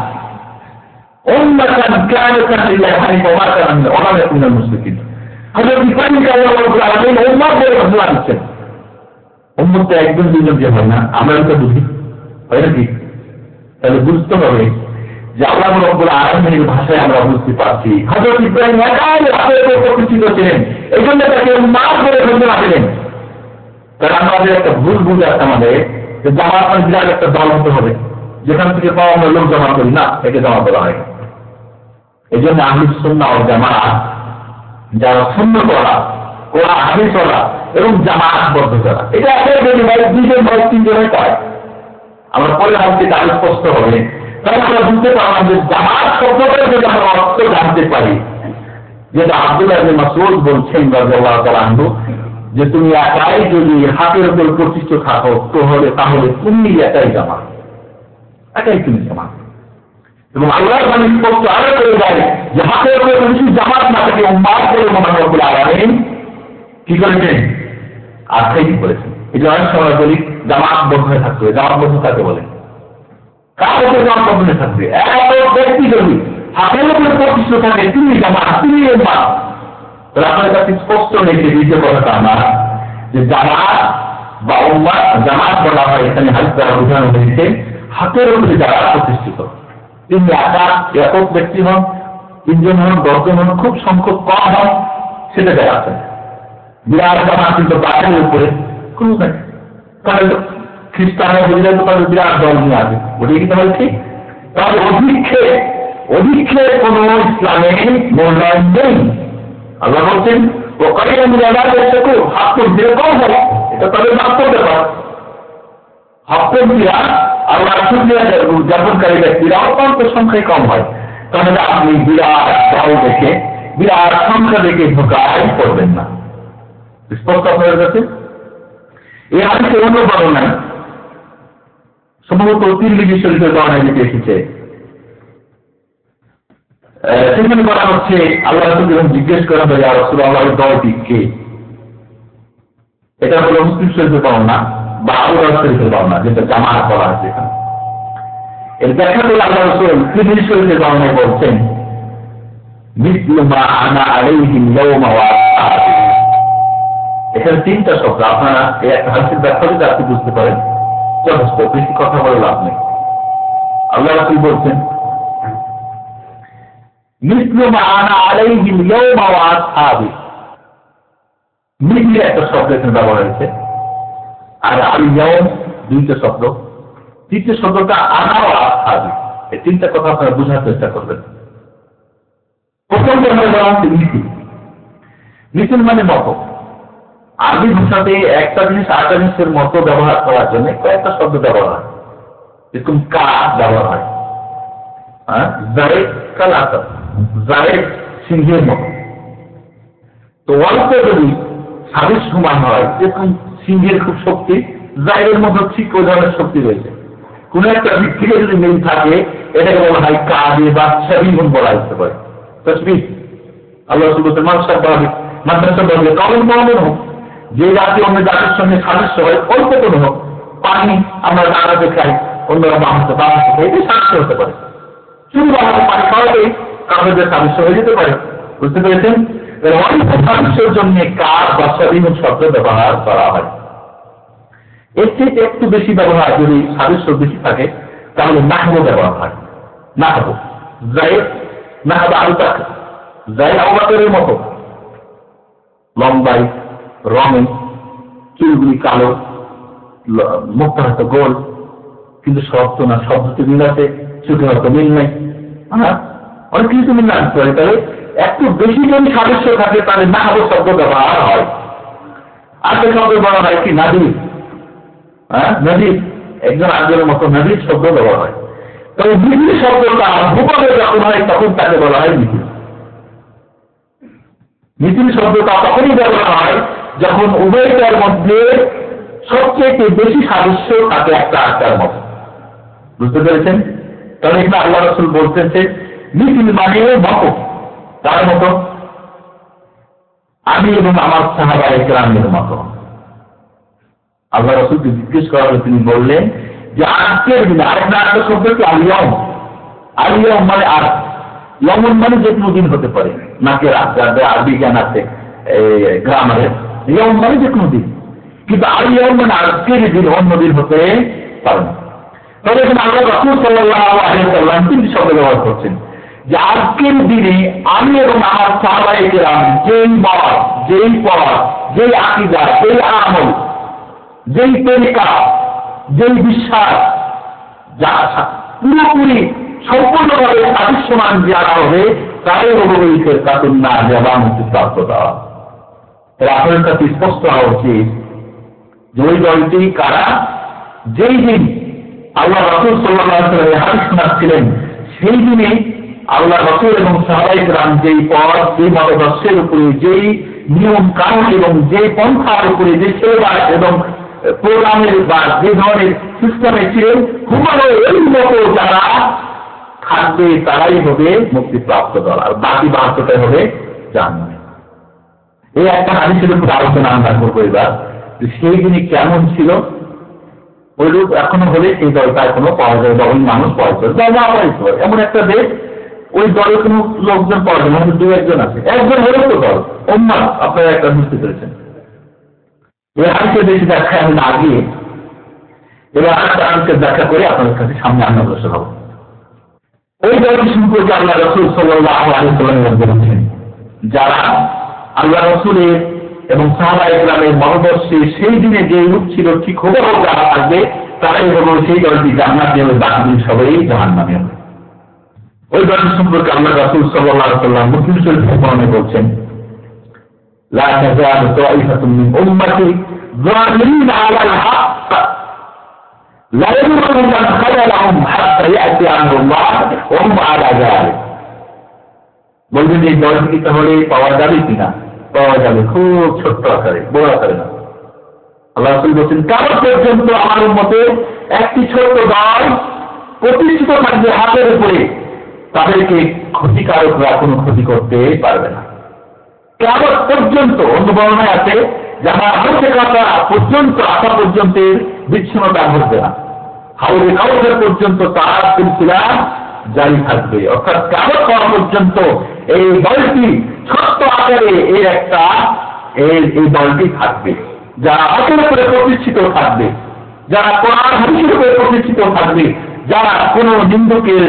উম্মাতান কানিতান লিল্লাহ হানিফান ওয়া লাম ইয়াকুন মিনাল মুশরিকিন। হযরত ইব্রাহিমকে আল্লাহ রাব্বুল আলামিন উম্মাহ বলে ঘোষণা দিচ্ছেন। উম্মত তো একজন দুইজন যে হয় না, আমরা তো বুঝি, হয় নাকি? তাহলে বুঝতে হবে যে আল্লাহ রাব্বুল আলামিনের ভাষায় আমরা বুঝতে পারছি হযরত ইব্রাহিম একাই হাতের উপর প্রতিষ্ঠিত ছিলেন, এই জন্য তাকে উম্মাহ বলে ঘোষণা দিলেন। কারণ আমাদের একটা ভুল আছে আমাদের, যে জামাত মানে বিরাট একটা দল হতে হবে, যেখান থেকে পাওয়া আমরা লোক জমা করি না, একে জমা করা হয়। এই জন্য আহলে সুন্নাহ ওয়াল জামাত যারা সুন্নাত ওয়ালা, কোরআন হাদিস ওয়ালা এবং জামাতবদ্ধ যারা, এটা একেবারে ভাই দুইজন ভাই তিনজনের পায়। আমরা পরে হাদিসে তাহলে স্পষ্ট হবে, তাহলে আমরা বুঝতে পারলাম যে জামাত শব্দটা যদি আমরা অর্থ জানতে পারি, যেটা আব্দুল্লাহ ইবনে মাসউদ বলছেন রাদিয়াল্লাহু তাআলা আনহু, যে তুমি একাই যদি হাতের উপর প্রতিষ্ঠিত থাকো তাহলে তুমি একাই জামাত, একাই তুমি জামাত। এবং আল্লাহর বাণী স্পষ্ট আরো করে যায় যে হাতের উপরে যদি জামাত না থাকে উম্মাহ করে মহান রব্বুল আলামিন কি করেছেন? আখ্যায়িত করেছেন। এই যে অনেক সময় বলি জামাত বন্ধ হয়ে থাকবে, জামাত বন্ধ থাকতে বলেন, কার উপরে জামাত বন্ধ হয়ে থাকবে? এক ব্যক্তি যদি হাতের উপরে প্রতিষ্ঠিত থাকে তুমি জামাত, তুমি উম্মাহ। তাহলে আপনার কাছে স্পষ্ট হয়েছে দ্বিতীয় কথাটা আমার, যে জামাত বা উম্মাহ, জামাত বলা হয় এখানে হাদিস দ্বারা বোঝানো হয়েছে হাতের উপরে যারা প্রতিষ্ঠিত। তিনি একক ব্যক্তি হন, তিনজন হন, 10 জন হন, খুব সংখ্যক কম হন, সেটা দেখা আছে। বিরাট জামাত কিন্তু বাঘের উপরে কোন নাই, তাহলে খ্রিস্টানের বুঝলে তো তাদের বিরাট দল নিয়ে আসবে, ওটাই কি তাহলে ঠিক? তাহলে অধিক্ষে কোন ইসলামে মূল্যায়ন নেই। আল্লাহ বলছেন وقليلا من عبادي الشكور حق যেরকম হয় এটা তাদের বাস্তব ব্যাপার। হক দিয়া আল্লাহ শুকরিয়া জ্ঞাপনকারী ব্যক্তিরা অত্যন্ত সংখ্যায় কম হয়। তাহলে আপনি বিরাট দল দেখে বিরাট সংখ্যা দেখে ধোকায় পড়বেন না। স্পষ্ট আপনাদের কাছে এই হাদিসে অন্য বর্ণনায় সম্ভবত তিরমিজি শরীফের বর্ণনায় যেতে এসেছে, সেখানে বলা হচ্ছে আল্লাহ রাসূল যখন জিজ্ঞেস করা হয় ইয়া রাসূলুল্লাহ দলটি কে, এটা হলো মুসলিম শরীফের বর্ণনা বা আবু দাউদ শরীফের বর্ণনা, যেটা জামাত বলা হয়েছে এখানে। এর ব্যাখ্যা করে আল্লাহ রাসূল তিরমিজি শরীফের বর্ণনায় বলছেন মিসলু মা আনা আলাইহি ইয়াওমা ওয়া আসহাবি। এখানে তিনটা শব্দ, আপনারা এই একটা হাদিসের ব্যাখ্যা যদি আপনি বুঝতে পারেন যথেষ্ট, বেশি কথা বলে লাভ নেই। আল্লাহ রাসূল বলছেন মিসলু মা আনা আলাইহি ইয়াওমা ওয়া আসহাবি। মিসলি একটা শব্দ এখানে ব্যবহার হয়েছে, আর আল ইয়াওম দুইটা শব্দ, তৃতীয় শব্দটা আনা ওয়া আসহাবি। এই তিনটা কথা আপনারা বোঝার চেষ্টা করবেন। প্রথম বলা হচ্ছে মিছিল। মিছিল মানে মতো। আরবি ভাষাতে একটা জিনিস আরেকটা জিনিসের মতো ব্যবহার করার জন্য কয়েকটা শব্দ ব্যবহার হয়। এরকম কা ব্যবহার হয়, জায়েদ কালাতা, জায়েদ সিংহের মতো। তো অল্প যদি সাদৃশ্যমান হয়, যেরকম সিংহের খুব শক্তি, জায়েদের মতো ঠিক ওই ধরনের শক্তি রয়েছে। কোন একটা দিক থেকে যদি মিল থাকে এটাকে বলা হয় কাজে বা ছাবিগুণ বলা যেতে পারে। তসবিহ আল্লাহ সুবহানাহু মাদ্রাসা বলে কাউল মামুন হোক, যে জাতি অন্য জাতির সঙ্গে সাদৃশ্য হয় অল্প কোনো হোক, পানি আমরা দাঁড়াতে খাই, অন্যরা বাঁচতে বাঁচতে খাই, এটাই সাদৃশ্য হতে পারে। শুধু আমাদের পানি খাওয়াতেই কাগজের সাদৃশ্য হয়ে যেতে পারে। বুঝতে পেরেছেন? অল্প সাদৃশ্যের জন্য কাজ বা ছাবিগুণ শব্দ ব্যবহার করা হয়। এর থেকে একটু বেশি ব্যবহার, যদি সাদৃশ্য বেশি থাকে তাহলে নাহবো ব্যবহার হয়। নাহবো জায়েদ নাহবা আবু বকর, জায়েদ আবু বকরের মতো লম্বাই, রঙে, চুলগুলি কালো, মুখটা হয়তো গোল, কিন্তু শব্দ না, শব্দতে মিল আছে, চোখে হয়তো মিল নাই, অনেক কিছু মিল না আসতে পারে। তাহলে একটু বেশি যদি সাদৃশ্য থাকে তাহলে নাহবো শব্দ ব্যবহার হয়। আর সে শব্দ বলা হয় কি নাদির, নদীর একজন আরেকজনের মতো নদীর শব্দ ব্যবহার হয়। তবে মিছিল শব্দটা ভূপদে যখন হয় তখন তাকে বলা হয় মিছিল। মিছিল শব্দটা তখনই ব্যবহার হয় যখন উভয়টার মধ্যে সবচেয়ে বেশি সাদৃশ্য থাকে একটা আটটার মতো। বুঝতে পেরেছেন? তাহলে এখানে আল্লাহ রাসূল বলছেন যে মিছিল মানে মতো, তার মতো আমি এবং আমার সাহাবায়ে কেরামের মতো। আল্লাহ রাসূলকে জিজ্ঞেস করা হলে তিনি বললেন যে আজকের দিনে আরেকটা শব্দ কি আলিয়ম। আলিয়ম মানে আর ইয়মন মানে যে কোনো দিন হতে পারে, নাকি যাদের আরবি জ্ঞান আছে গ্রামারের, ইয়ম মানে যে কোনো দিন, কিন্তু আলিয়ম মানে আজকের দিন, অন্য দিন হতে পারে না। তবে এখানে আল্লাহ রাসূল সাল্লাল্লাহু আলাইহি ওয়াসাল্লাম তিনটি শব্দ ব্যবহার করছেন যে আজকের দিনে আমি এবং আমার সাহাবায়ে কেরাম যেই মত, যেই পথ, যেই আকীদা, যেই আমল, যেই তরিকা, যেই বিশ্বাস, যা পুরোপুরি সম্পূর্ণভাবে সাদৃশ্যমান যারা হবে তাদের অবহিতের কাতুন না যাওয়া মুক্তি প্রাপ্ত দেওয়া। আপনাদের কাছে স্পষ্ট হওয়া উচিত যে ওই দলটি কারা, যেই দিন আল্লাহ রাসূল সাল্লাল্লাহু আলাইহি ওয়াসাল্লাম হাদিস শোনাচ্ছিলেন সেই দিনে আল্লাহ রাসূল এবং সাহাবায়ে কেরাম যেই পথ, যেই মতাদর্শের উপরে, যেই নিয়ম কানুন এবং যেই পন্থার উপরে, যে সিলেবাস এবং প্রোগ্রামের বা যে ধরনের সিস্টেমে ছিলেন, হুবহু এই মতো যারা থাকবে তারাই হবে মুক্তিপ্রাপ্ত দল, আর বাকি ৭২টাই হবে জাহান্নামী। এই একটা হাদিসের উপর আলোচনা আমরা করবো এবার, সেই দিনে কেমন ছিল ওই রূপ এখনো হলে সেই দলটা এখনো পাওয়া যায় বা ওই মানুষ পাওয়া যায়, এমন একটা দেশ ওই দলের কোনো লোকজন পাওয়া যায়, হয়তো ২-১ আছে, একজন হলে তো দল অন্য আপনারা একটা বুঝতে পেরেছেন। এই হাদিসের বেশি ব্যাখ্যা আমি না গিয়ে এবার আরেকটা হাদিসের ব্যাখ্যা করে আপনাদের কাছে সামনে আমি অগ্রসর হব। ওই দলটি সম্পর্কে আল্লাহ রাসূল সাল্লাল্লাহু আলাইহি ওয়াসাল্লাম বলেছেন, যারা আল্লাহ রাসূলের এবং সাহাবায়ে কেরামের মতাদর্শে সেই দিনে যে রূপ ছিল ঠিক হুবহু যারা থাকবে তারাই হলো সেই দলটি জান্নাতি হবে, বাকি সবাই জাহান্নামী হবে। ওই দলটি সম্পর্কে আল্লাহ রাসূল সাল্লাল্লাহু আলাইহি ওয়াসাল্লাম মুসলিম শরীফের বর্ণনায় বলছেন, লা তাযালু তা'iফাতুন মিন উম্মতি যালিমিনা আলাল হক লা ইয়াদুরুহুম মান খাযালাহুম হাত্তা ইয়াতি আমরুল্লাহ ওয়া হুম আলা যালিক। বলবেন এই দলটি কি তাহলে পাওয়া যাবে কিনা? পাওয়া যাবে, খুব ছোট্ট আকারে, বড় আকারে না। আল্লাহ রাসূল বলেন কিয়ামত পর্যন্ত আমার উম্মতের একটি ছোট্ট দল প্রতিষ্ঠিত থাকবে হাতের উপরে, তাদেরকে ক্ষতিকারকরা কোনো ক্ষতি করতে পারবে না কিয়ামত পর্যন্ত। অন্য বর্ণনায় আছে যারা হাতে কাটা পর্যন্ত আসা পর্যন্ত বিচ্ছিন্নতা ঘটবে না, হাউজে কাউসার পর্যন্ত তার সিলসিলা জারি থাকবে। অর্থাৎ কিয়ামত হওয়া পর্যন্ত এই দলটি ছোট্ট আকারে এই দলটি থাকবে, যারা হাতের উপরে প্রতিষ্ঠিত থাকবে, যারা কোরআন হাদিসের উপরে প্রতিষ্ঠিত থাকবে, যারা কোন নিন্দুকের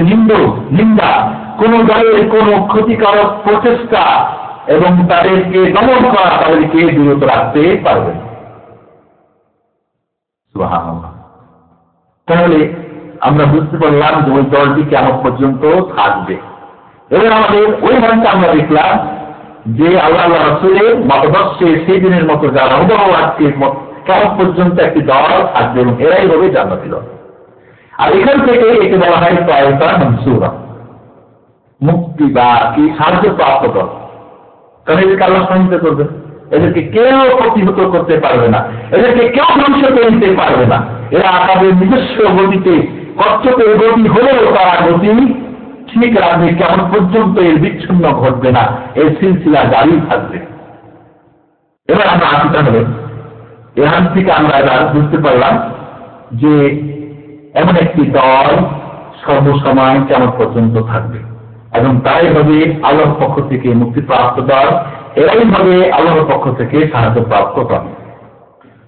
নিন্দা, কোন দলের কোন ক্ষতিকারক প্রচেষ্টা এবং তাদেরকে দমন করা, তাদেরকে বিরত রাখতে পারবে। সুবহানাল্লাহ। তাহলে আমরা বুঝতে পারলাম যে ওই দলটি কিয়ামত পর্যন্ত থাকবে। এবার আমাদের ওই হাদিসে আমরা দেখলাম যে আল্লাহ রাসূলের মতাদর্শে সেই দিনের মতো যারা হুবহু আজকে কিয়ামত পর্যন্ত একটি দল থাকবে এবং এরাই হবে জান্নাতি দল। আর এখান থেকে একে বলা হয় তায়েফা মানসুরা, মুক্তি বা কি সাহায্য প্রাপ্ত দল। কারণ এদেরকে আল্লাহ সহায়তা করবে, এদেরকে কেউ প্রতিহত করতে পারবে না, এদেরকে কেউ ধ্বংস করে দিতে পারবে না। এরা তাদের নিজস্ব গতিতে কচ্ছপের গতি হলেও তারা গতি ঠিক রাখবে, কেমন পর্যন্ত এর বিচ্ছিন্ন ঘটবে না, এর সিলসিলা জারি থাকবে। এবার আমরা আসি, তাহলে এখান থেকে আমরা এবার বুঝতে পারলাম যে এমন একটি দল সর্বসময় কেমন পর্যন্ত থাকবে এবং তাই হবে আল্লাহর পক্ষ থেকে মুক্তিপ্রাপ্ত দল, এরাই হবে আল্লাহর পক্ষ থেকে সাহায্য প্রাপ্ত দল।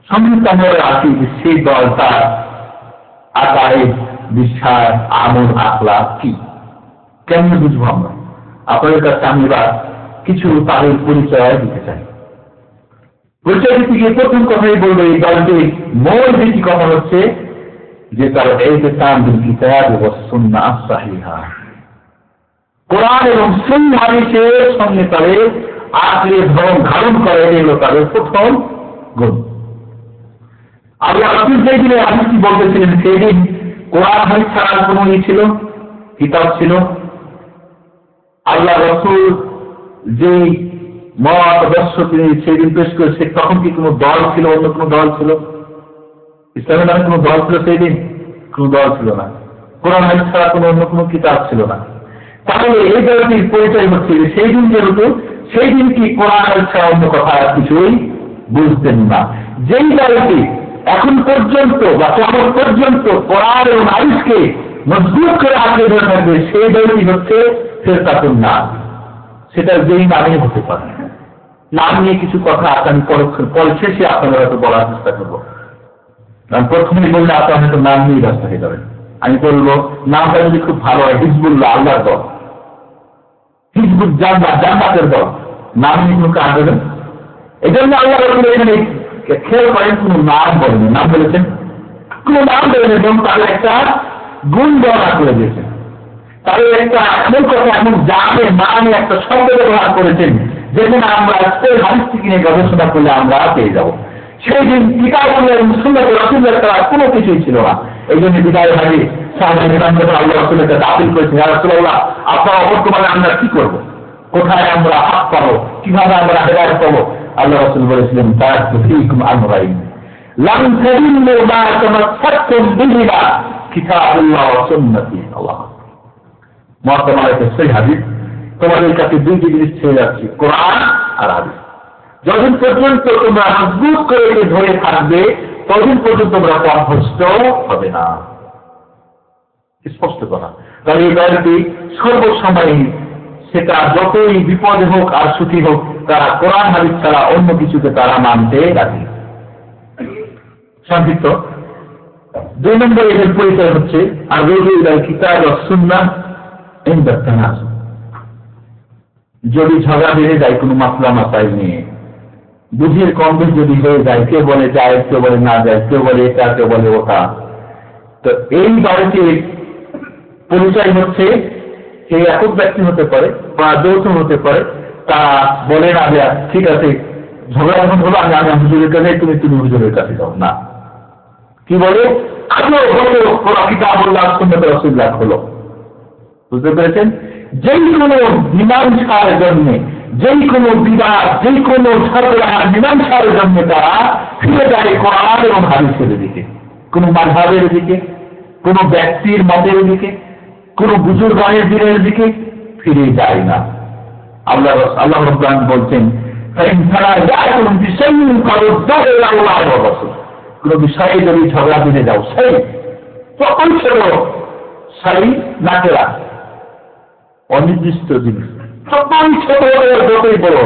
সংযুক্ত আমরা আসি যে সেই দল তার আকারে বিশ্বাস, আমল, আখলাক কি, কেমন বুঝবো আমরা? আপনাদের কাছে আমি এবার কিছু তাদের পরিচয় দিতে চাই। পরিচয় দিতে গিয়ে প্রথম কথাই বলবো, এই দলটির মূল ভিত্তি কথা হচ্ছে যে তার ইতিকাদ বিল কিতাব ওয়াস সুন্নাহ সাহিহা, কোরআন এবং সুন্নাহ হাদিসের সঙ্গে তাদের আকলে ধর্ম ধারণ করে, এলো তাদের প্রথম গুণ। আল্লাহ রাসূল যেই দিনে হাদিসটি বলতেছিলেন সেই দিন কোরআন হাদিস ছাড়া কোনো ছিল, কিতাব ছিল। আল্লাহ রাসূল যে মতাদর্শ তিনি সেই দিন পেশ করেছে, তখন কি কোনো দল ছিল, অন্য কোনো দল ছিল? ইসলামের নামে কোনো দল ছিল সেই দিন? কোনো দল ছিল না। কোরআন হাদিস ছাড়া কোনো অন্য কোনো কিতাব ছিল না। তাহলে এই দলটির পরিচয় হচ্ছে যে সেই দিন যেহেতু, সেই দিন কি কোরআন হাদিস ছাড়া অন্য কথা কিছুই বুঝতেন না। যেই দলটি এখন পর্যন্ত বা কিয়ামত পর্যন্ত কোরআন এবং হাদিসকে মজবুত করে আঁকড়ে ধরে থাকবে, সেই দলটি হচ্ছে ফিরকাতুন নাস। সেটা যেই নামে হতে পারে। নাম নিয়ে কিছু কথা আমি পরে শেষে আপনাদের হয়তো বলার চেষ্টা করবো। প্রথমেই বললে আপনার হয়তো নাম নিয়ে ব্যস্ত হয়ে যাবেন। আমি বলবো নামটা যদি খুব ভালো হয়, হিজবুল্লাহ, আল্লাহর দল, হিজবুল জান্নাতের দল, নাম নিয়ে কোনো কাজ দেবেন। এই জন্য আল্লাহ রাসূল এখানে খেয়াল করেন, কোন নাম বলেন, নাম বলেছেন, কোন নাম দেবেন এবং তাদের একটা গুণ বর্ণনা করে দিয়েছেন। তাদের একটা এমন কথা, এমন জানে মানে একটা শব্দ ব্যবহার করেছেন, যেখানে আমরা হাদিস থেকে নিয়ে গবেষণা করলে আমরা পেয়ে যাব। সেই দিন কিতাব এবং সুন্নাত রাসূলের তারা কোনো কিছুই ছিল না। এই জন্য বিদায় ভাগে আল্লাহ রাসূলের কাছে আপিল করেছেন, ইয়া রাসূলুল্লাহ, আপনার বর্তমানে আমরা কি করব, কোথায় আমরা হক পাবো, কিভাবে আমরা হেদায়েত পাবো? আল্লাহ রাসূল বলেছিলেন, তারাকতু ফীকুম আমরাইন লাম তাদিল্লু মা তামাসসাকতুম বিহিমা কিতাবুল্লাহ ওয়া সুন্নতি। আল্লাহ মুআতামার একটা সহিহ হাদিস, তোমাদের কাছে দুইটি জিনিস ছেড়ে যাচ্ছে, কোরআন আর হাদিস। যতদিন পর্যন্ত তোমরা মজবুত করে ধরে থাকবে, ততদিন পর্যন্ত তোমরা পথভ্রষ্ট হবে না। স্পষ্ট কথা। তাহলে এই দলটি সর্বসময়, সেটা যতই বিপদে হোক আর সুখী হোক, তারা কোরআন হাদিস ছাড়া অন্য কিছুকে তারা মানতে রাজি। সংক্ষিপ্ত 2 নম্বর এদের পরিচয় হচ্ছে আর কিতাব ওয়াস সুন্নাহ ইনদা তানাসুব। যদি ঝগড়া বেড়ে যায় কোনো মাসলা মাসাইল নিয়ে, বুঝিয়ে কম বেশ যদি হয়ে যায়, কেউ বলে যায়, কেউ বলে না যায়, কেউ বলে এটা, কেউ বলে ওটা, তো এই দলটির পরিচয় হচ্ছে সে একক ব্যক্তি হতে পারে বা যৌথ হতে পারে। তারা বলে না যে ঠিক আছে ঝগড়া যখন হলো আমি হুজুরের কাছে, তুমি হুজুরের কাছে যাও না, কি বলে আমিও হলো কিতাবুল্লাহ সুন্নাত রাসূলুল্লাহ হলো। বুঝতে পেরেছেন? যেই কোনো মীমাংসার জন্য, যেই কোনো বিবাদ, যেই কোনো ঝগড়া মীমাংসার জন্য তারা ফিরে যায় কোরআন এবং হাদিসের দিকে, কোনো মাযহাবের দিকে, কোনো ব্যক্তির মতের দিকে, কোনো বুজুর্গের দিনের দিকে ফিরে যায় না। আল্লাহ রাব্বুল আলামিন বলছেন কোন বিষয়ে যদি ঝগড়া দিতে যাও, সেই তখন ছিল সেই নাকেরা অনির্দিষ্ট জিনিস, তখন ছোট যতই বড়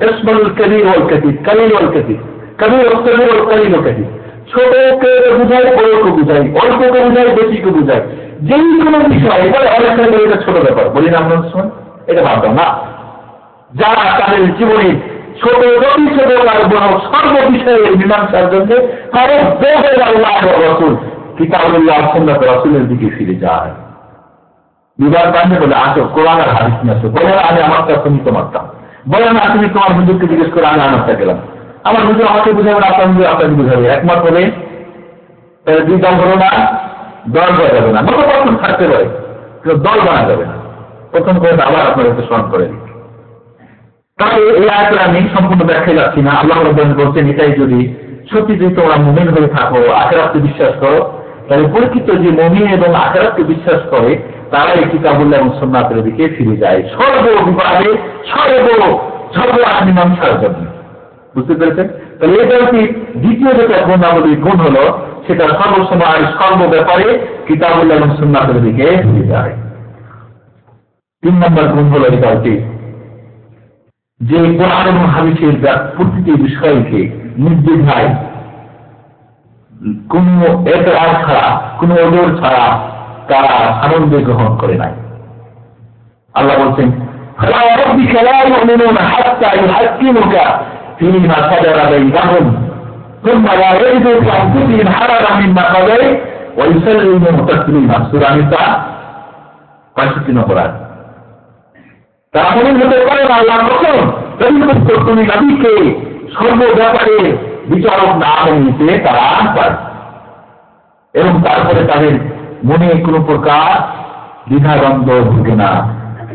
ইসমুল কাবীর ওয়াল কাবীর, কাবীর ওয়াল কাবীর, কাবীর ওয়াল কাবীর ওয়াল কাবীর ওয়াল কাবীর, ছোটকে বুঝায়, বড়কে বুঝায়, অল্পকে বুঝায়, বেশিকে বুঝায়, যেই কোনো বিষয় বলে অনেকটা এটা ছোট ব্যাপার বলি না আমরা শুন, এটা ভাবতাম না। যারা তাদের জীবনে ছোট যতই ছোট আর বড় সর্ব বিষয়ের মীমাংসার জন্য তারা বেদের আল্লাহ রাসূল কিতাবুল্লাহ সুন্নাত রাসূলের দিকে ফিরে যায়। বিবাদ বান্ধে বলে আসো কোরআন আর হাদিস নিয়ে আসো, বলে আমি আমারটা তুমি তোমারটা, বলে না তুমি তোমার হুজুরকে জিজ্ঞেস করে আমি আমারটা গেলাম, আমার হুজুর আমাকে বুঝাবে না, আপনার হুজুর আপনাকে বুঝাবে, একমত হবে, দুই দল হলো না, দল করা যাবে না, মতো প্রথম থাকতে পারে কিন্তু দল বানা যাবে না। প্রথম করে আবার আপনাদেরকে স্মরণ করে দিই। তাহলে এই আয়াতের আমি সম্পূর্ণ ব্যাখ্যায় যাচ্ছি না। আল্লাহ রাব্বুল আলামিন বলছেন এটাই যদি সত্যি যদি তোমরা মুমিন হয়ে থাকো, আখিরাতকে বিশ্বাস করো, তাহলে প্রকৃত যে মুমিন এবং আখিরাতকে বিশ্বাস করে তারা এই কিতাবুল্লাহ এবং সুন্নাতের দিকে ফিরে যায় সর্ব বিবাদে, সর্ব ঝগড়া মীমাংসার জন্য। বুঝতে পেরেছেন? তাহলে এটা কি দ্বিতীয় যেটা গুণাবলীর গুণ হলো সেটা সর্বসময় সর্ব ব্যাপারে কিতাবুল্লাহ এবং সুন্নাতের দিকে ফিরে যায়। 3 নম্বর গুণ হলো এটা যে কোরআন এবং হাদিসের প্রতিটি বিষয়কে নির্দ্বিধায় কোন এতরাজ ছাড়া, কোন ওজোর ছাড়া তারা আনন্দে গ্রহণ করে নাই। আল্লাহ বলছেন فلا وربك لا يؤمنون حتى يحكموك فيما شجر بينهم ثم لا يجدوا في أنفسهم حرجا مما قضيت ويسلموا تسليما। সূরা নিসা 65 নম্বর আয়াত। তারা মনে হতে পারে না আল্লাহ কখন তুমি নবীকে সর্ব ব্যাপারে বিচারক না নিতে তারা পারে, এবং তারপরে তাদের মনে কোনো প্রকার দ্বিধাদ্বন্দ্ব ঢুকে না।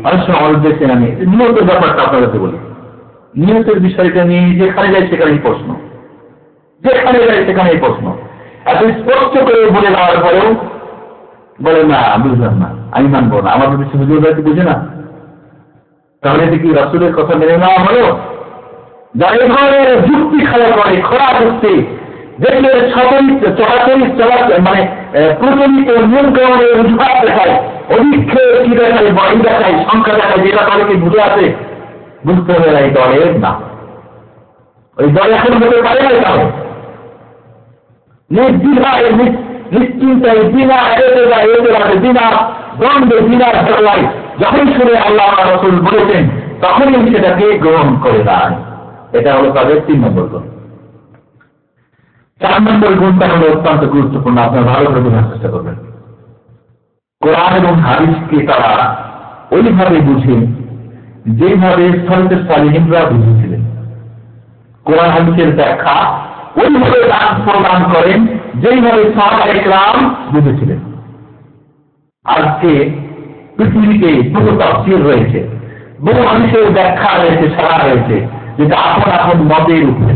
অনেক সময় আমাদের দেখছেন, আমি নিয়তের ব্যাপারটা আপনাদেরকে বলি, নিয়তের বিষয়টা নিয়ে যেখানে যায় সেখানেই প্রশ্ন, যেখানে যায় সেখানেই প্রশ্ন। এত স্পষ্ট করে বলে দেওয়ার পরেও বলে না বুঝলাম না, আমি মানবো না, আমাদের বিশ্ব বুঝে বুঝে না। তাহলে কি রাসূলের কথা মেনে নেওয়া হলো? যারা এই ধরনের যুক্তি খেলা করে, খোলা যুক্তি দেখলে মানে প্রচলিত নিয়ম কানুনের অজুহাত দেখায়, অধিক্ষে কি দেখায়, বই দেখায়, সংখ্যা দেখায়, যেটা দলকে বুঝে আছে, বুঝতে হবে না এই দলের না, ওই দল এখন হতে পারে না। তাহলে নির্দ্বিধায় নিশ্চিন্তায় বিনা বিনা দ্বন্দ্বে বিনা ঝগড়ায় যখন শুনে আল্লাহ রাসূল বলেছেন তখনই সেটাকে গ্রহণ করে নেয়। এটা হলো তাদের 3 নম্বর গুণ। 4 নম্বর গুণটা হলো অত্যন্ত গুরুত্বপূর্ণ, আপনারা ভালো করে বোঝার চেষ্টা করবেন। কোরআন এবং হাদিসকে তারা ওইভাবে বুঝে যেভাবে সালাফে সালেহিনরা বুঝেছিলেন। কোরআন হাদিসের ব্যাখ্যা ওইভাবে প্রদান করেন যেইভাবে সাহাবায়ে কেরাম বুঝেছিলেন। আজকে পৃথিবীতে বহু তাফসীর রয়েছে, বহু মানুষের ব্যাখ্যা রয়েছে, সারা রয়েছে, যেটা আপন আপন মতের উপরে।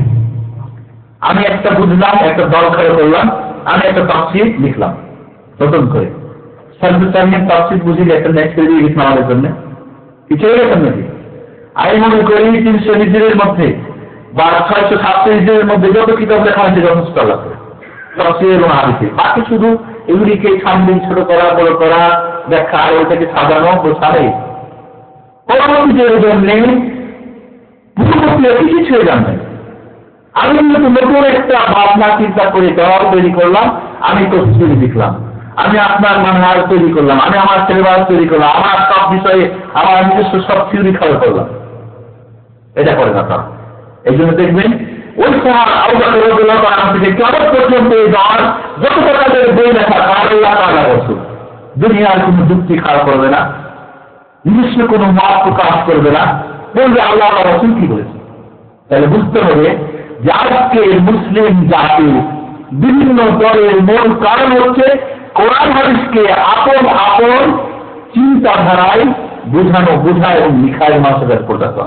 আমি একটা বুঝলাম, একটা দল করে করলাম, আমি একটা তাফসীর লিখলাম নতুন করে। সালাফে সালেহিন তাফসীর বুঝিয়ে একটা নেক্সট দিয়ে গেছেন আমাদের জন্য, কিছু হয়ে গেছেন নাকি? আমি মনে করি 300 হিজরির মধ্যে বা 607 হিজরির মধ্যে যত কিতাব লেখা হয়েছে যথেষ্ট আল্লাহ করে তাফসীর এবং হাদিসে। বাকি শুধু এগুলিকে ছানবিন ছোট করা, বড় করা, ব্যাখ্যা আর ওইটাকে সাজানো বোঝালে পরবর্তীতে কিছু হয়ে যাবে। আমি কিন্তু নতুন একটা ভাবনা চিন্তা করে দল তৈরি করলাম, আমি তফসির লিখলাম, আমি আপনার মানহাজ তৈরি করলাম, আমি আমার সিলেবাস তৈরি করলাম, আমার সব বিষয়ে আমার নিজস্ব সব থিওরি খাওয়া করলাম। এটা করে না তারা। এই জন্য দেখবেন ওই সময় আবু বকর রাদিয়াল্লাহু আনহু থেকে কিয়ামত পর্যন্ত এই দল যত প্রকারের বই লেখা আল্লাহ তাআলা রাসূল দুনিয়ার কোনো যুক্তি খাওয়া করবে না, নিজস্ব কোনো মত প্রকাশ করবে না, বলবে আল্লাহ রাসূল কি বলেছে। তাহলে বুঝতে হবে যে আজকে মুসলিম জাতি বিভিন্ন দলের মূল কারণ হচ্ছে কোরআন হাদিসকে আপন আপন চিন্তাধারায় বুঝায় এবং লিখায় মানুষের পর্যন্ত।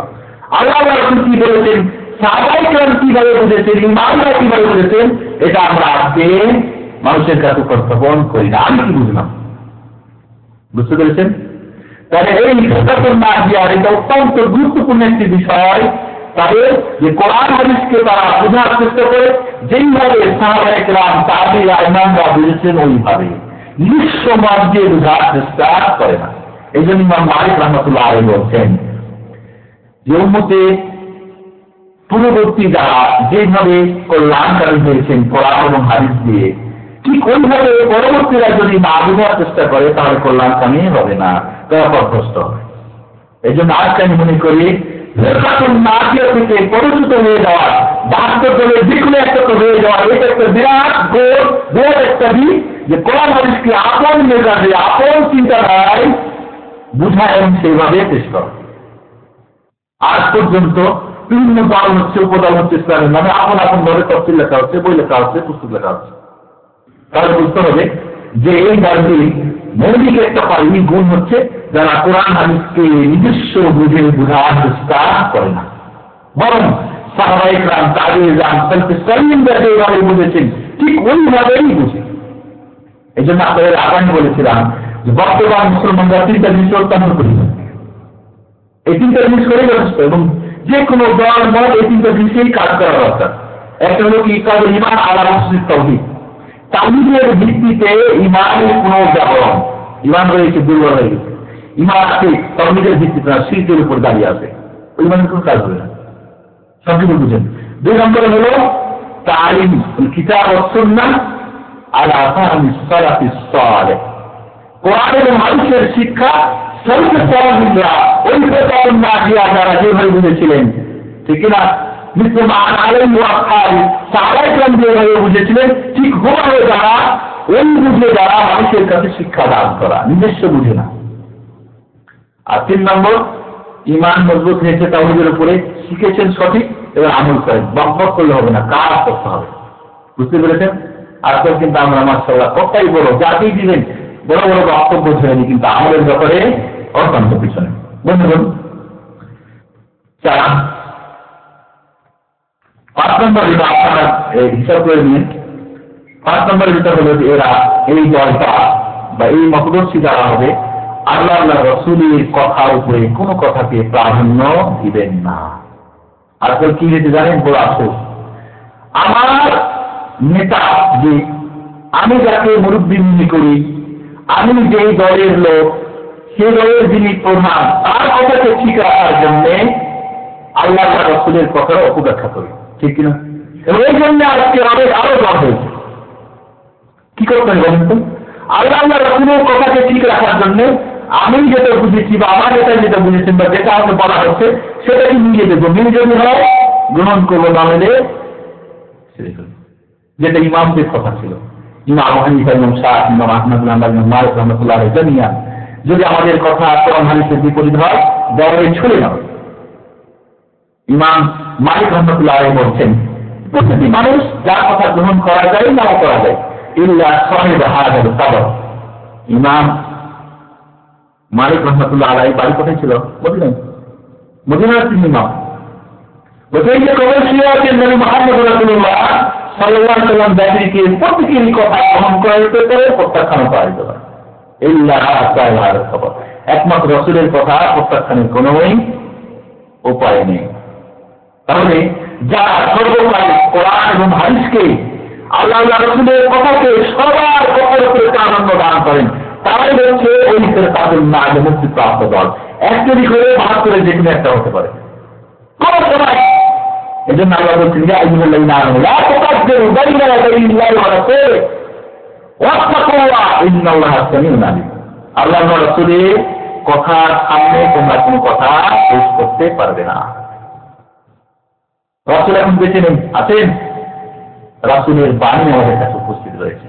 আল্লাহ রাসূল কি বলেছেন, সাহাবায়ে কেরাম কিভাবে বুঝেছেন, ইমামরা কিভাবে বুঝেছেন, এটা আমরা আজকে মানুষের কাছে উপস্থাপন করি না। আমি কি বুঝলাম, বুঝতে পেরেছেন? তাহলে এই ফিতরাতুন নাজিয়ার এটা অত্যন্ত গুরুত্বপূর্ণ একটি বিষয়। তাদের যে কোরআন হাদিসকে তারা বোঝার চেষ্টা করে, যেইভাবে সাহাবায়ে কেরাম তাবিঈন ইমামরা বুঝেছেন ওইভাবে নিজস্ব মত দিয়ে বোঝার চেষ্টা করে না। এই জন্য ইমাম মালিক রাহমাতুল্লাহ আলাইহি বলছেন যে উম্মতে পূর্ববর্তী যারা যেভাবে কল্যাণকারী হয়েছেন কোরআন এবং হাদিস দিয়ে, ঠিক ওইভাবে পরবর্তীরা যদি না বোঝার চেষ্টা করে তাহলে কল্যাণকামী হবে না, তারা পথভ্রষ্ট হবে। এই জন্য আজকে আমি মনে করি ফিতরাতুন নাজিয়া থেকে পরিচিত হয়ে যাওয়া, বাস্তবে যেকোনো একটা হয়ে যাওয়া, এটা একটা বিরাট বড় একটা দিক যে কোরআন হাদিসকে আপন মেজাজে আপন চিন্তাধারায় বুঝায় এবং সেইভাবে পেশ করা। আজ পর্যন্ত বিভিন্ন দল হচ্ছে, উপদল হচ্ছে, ইসলামের নামে আপন আপন ভাবে তফসিল লেখা হচ্ছে, বই লেখা হচ্ছে, পুস্তক লেখা হচ্ছে। তাহলে বুঝতে হবে যে এই দলটির মৌলিক একটা পারিবারিক গুণ হচ্ছে যারা কোরআন হাদিসকে নিজস্ব বুঝে বোঝার চেষ্টা করে না, বরং সাহাবায়ে কেরাম তাবিঈন সালফে সালিহরা যেভাবে বুঝেছেন ঠিক ওইভাবেই বুঝে। এই জন্য আপনাদের আগে বলেছিলাম যে বর্তমান মুসলমানরা তিনটা জিনিস অত্যন্ত করেছেন, এই তিনটা জিনিস করে যথেষ্ট, এবং যে কোনো দল মত এই তিনটা জিনিসেই কাজ করা দরকার। একটা হলো কি কাজ, ঈমান আলা মুসলিম তাওহীদ, তাওহীদের ভিত্তিতে ঈমানের কোনো জাগরণ, ঈমান রয়েছে দুর্বল হয়ে গেছে, ঈমান আছে তাওহীদের ভিত্তিতে না, শিরকের উপর দাঁড়িয়ে আছে, ওই ঈমানের কোনো কাজ হবে না। সবকিছু বুঝেন। দুই নম্বরে হলো তালিম কিতাব ওয়াস সুন্নাহ আলা ফাহমি সালাফিস সালেহ, কোরআন এবং হাদিসের শিক্ষা সালফে সালেহরা ওই ফিতরাতুন নাজিয়া যারা যেভাবে বুঝেছিলেন, ঠিক না, মুসলমান আলেম ওয়া আসহাবি সাহাবায়ে কেরাম যেভাবে বুঝেছিলেন ঠিক ওইভাবে যারা ওই বুঝে যারা মানুষের কাছে শিক্ষা দান করা, নিজস্ব বুঝে না। আর 3 নম্বর, ঈমান মজবুত হয়েছে তাওহীদের উপরে, শিখেছেন সঠিক এবং আমল করেন, বকবক করলে হবে না, কাজ করতে হবে। বুঝতে পেরেছেন? আজকাল কিন্তু আমরা মাশাআল্লাহ কথাই বড় জাতি দিবেন, বড় বড় বক্তব্য ছেড়ে কিন্তু আমলের ব্যাপারে অত্যন্ত পিছনে। বন্ধুগণ, 5 নম্বর যেটা আপনারা হিসাব করে নিন, 5 নম্বরের যেটা হলো যে এরা এই দলটা বা এই মতদর্শী যারা হবে আল্লাহ রাসূলের কথার উপরে কোনো কথাকে প্রাধান্য দিবেন না। আজকাল কি হয়েছে জানেন, বড় আফসোস, আমার নেতা যে আমি যাকে মুরব্বী মনে করি, আমি যেই দলের লোক, সেই দলের যিনি প্রধান, তার কথাকে ঠিক রাখার জন্য আল্লাহ রাসূলের কথার অপব্যাখ্যা করি, ঠিক কিনা? এবং এই জন্য আজকে আরো দল হয়েছে। কি করতে হবে বলুন তো? আল্লাহ রাসূলের কথাকে ঠিক রাখার জন্য আমি যেটা বুঝেছি বা আমার নেতা যেটা বুঝেছেন বা যেটা আমাকে বলা হচ্ছে সেটাকে নিয়ে দেবো, নিয়ে যদি হয় গ্রহণ করবো, না হলে ছেড়ে ফেলবো। যেটা ইমামদের কথা ছিল, ইমাম আবু হানিফা, ইমাম শাফি, ইমাম আহমদ বিন হাম্বল, ইমাম মালিক রাহমাতুল্লাহ আলাইহি জামিয়ান, যদি আমাদের কথা কোরআন হাদিসের বিপরীত হয় দলে ছুড়ে নাও। ইমাম মালিক রাহমাতুল্লাহ আলাইহি বলছেন প্রতিটি মানুষ যার কথা গ্রহণ করা যায় নাও করা যায়, ইল্লা সাহিব হাযাল কবর। ইমাম মালিক রাহমাতুল্লাহ আলাইহি বাড়ি কোথায় ছিল? মদিনার ইমাম। বলতে এই যে কবর ছিল যে নবী মুহাম্মদ রাসূলুল্লাহ সাল্লাল্লাহু আলাইহি ওয়াসাল্লাম ব্যক্তিকে প্রত্যেকেরই কথা গ্রহণ করা যেতে পারে, প্রত্যাখ্যান করা যেতে পারে, ইল্লা সাহিব হাযাল কবর। একমাত্র রাসূলের কথা প্রত্যাখ্যানের কোনো উপায় নেই। তাহলে যারা সর্বকালে কোরআন এবং হাদিসকে আল্লাহ রাসূলের কথাকে সবার কথার উপরে প্রাধান্য দান করেন, তারাই হচ্ছে ওই ফিরকাতুন নাজিয়া মুক্তিপ্রাপ্ত দল। একটি করে 72 যে কোনো একটা হতে পারে কোন সময়। এই জন্য আল্লাহ বলছেন ইয়া আইয়ুহাল্লাযীনা আমানু লা তুকাদ্দিরু বাইনা ইয়াদাইল্লাহি ওয়া রাসূলিহি ওয়াত্তাকুল্লাহ ইন্নাল্লাহা সামিউন আলীম। আল্লাহ রাসূলের কথার সামনে তোমরা কোনো কথা পেশ করতে পারবে না। রাসূল এখন বেঁচে নেই, আছেন? রাসূলের বাণী আমাদের কাছে উপস্থিত রয়েছে।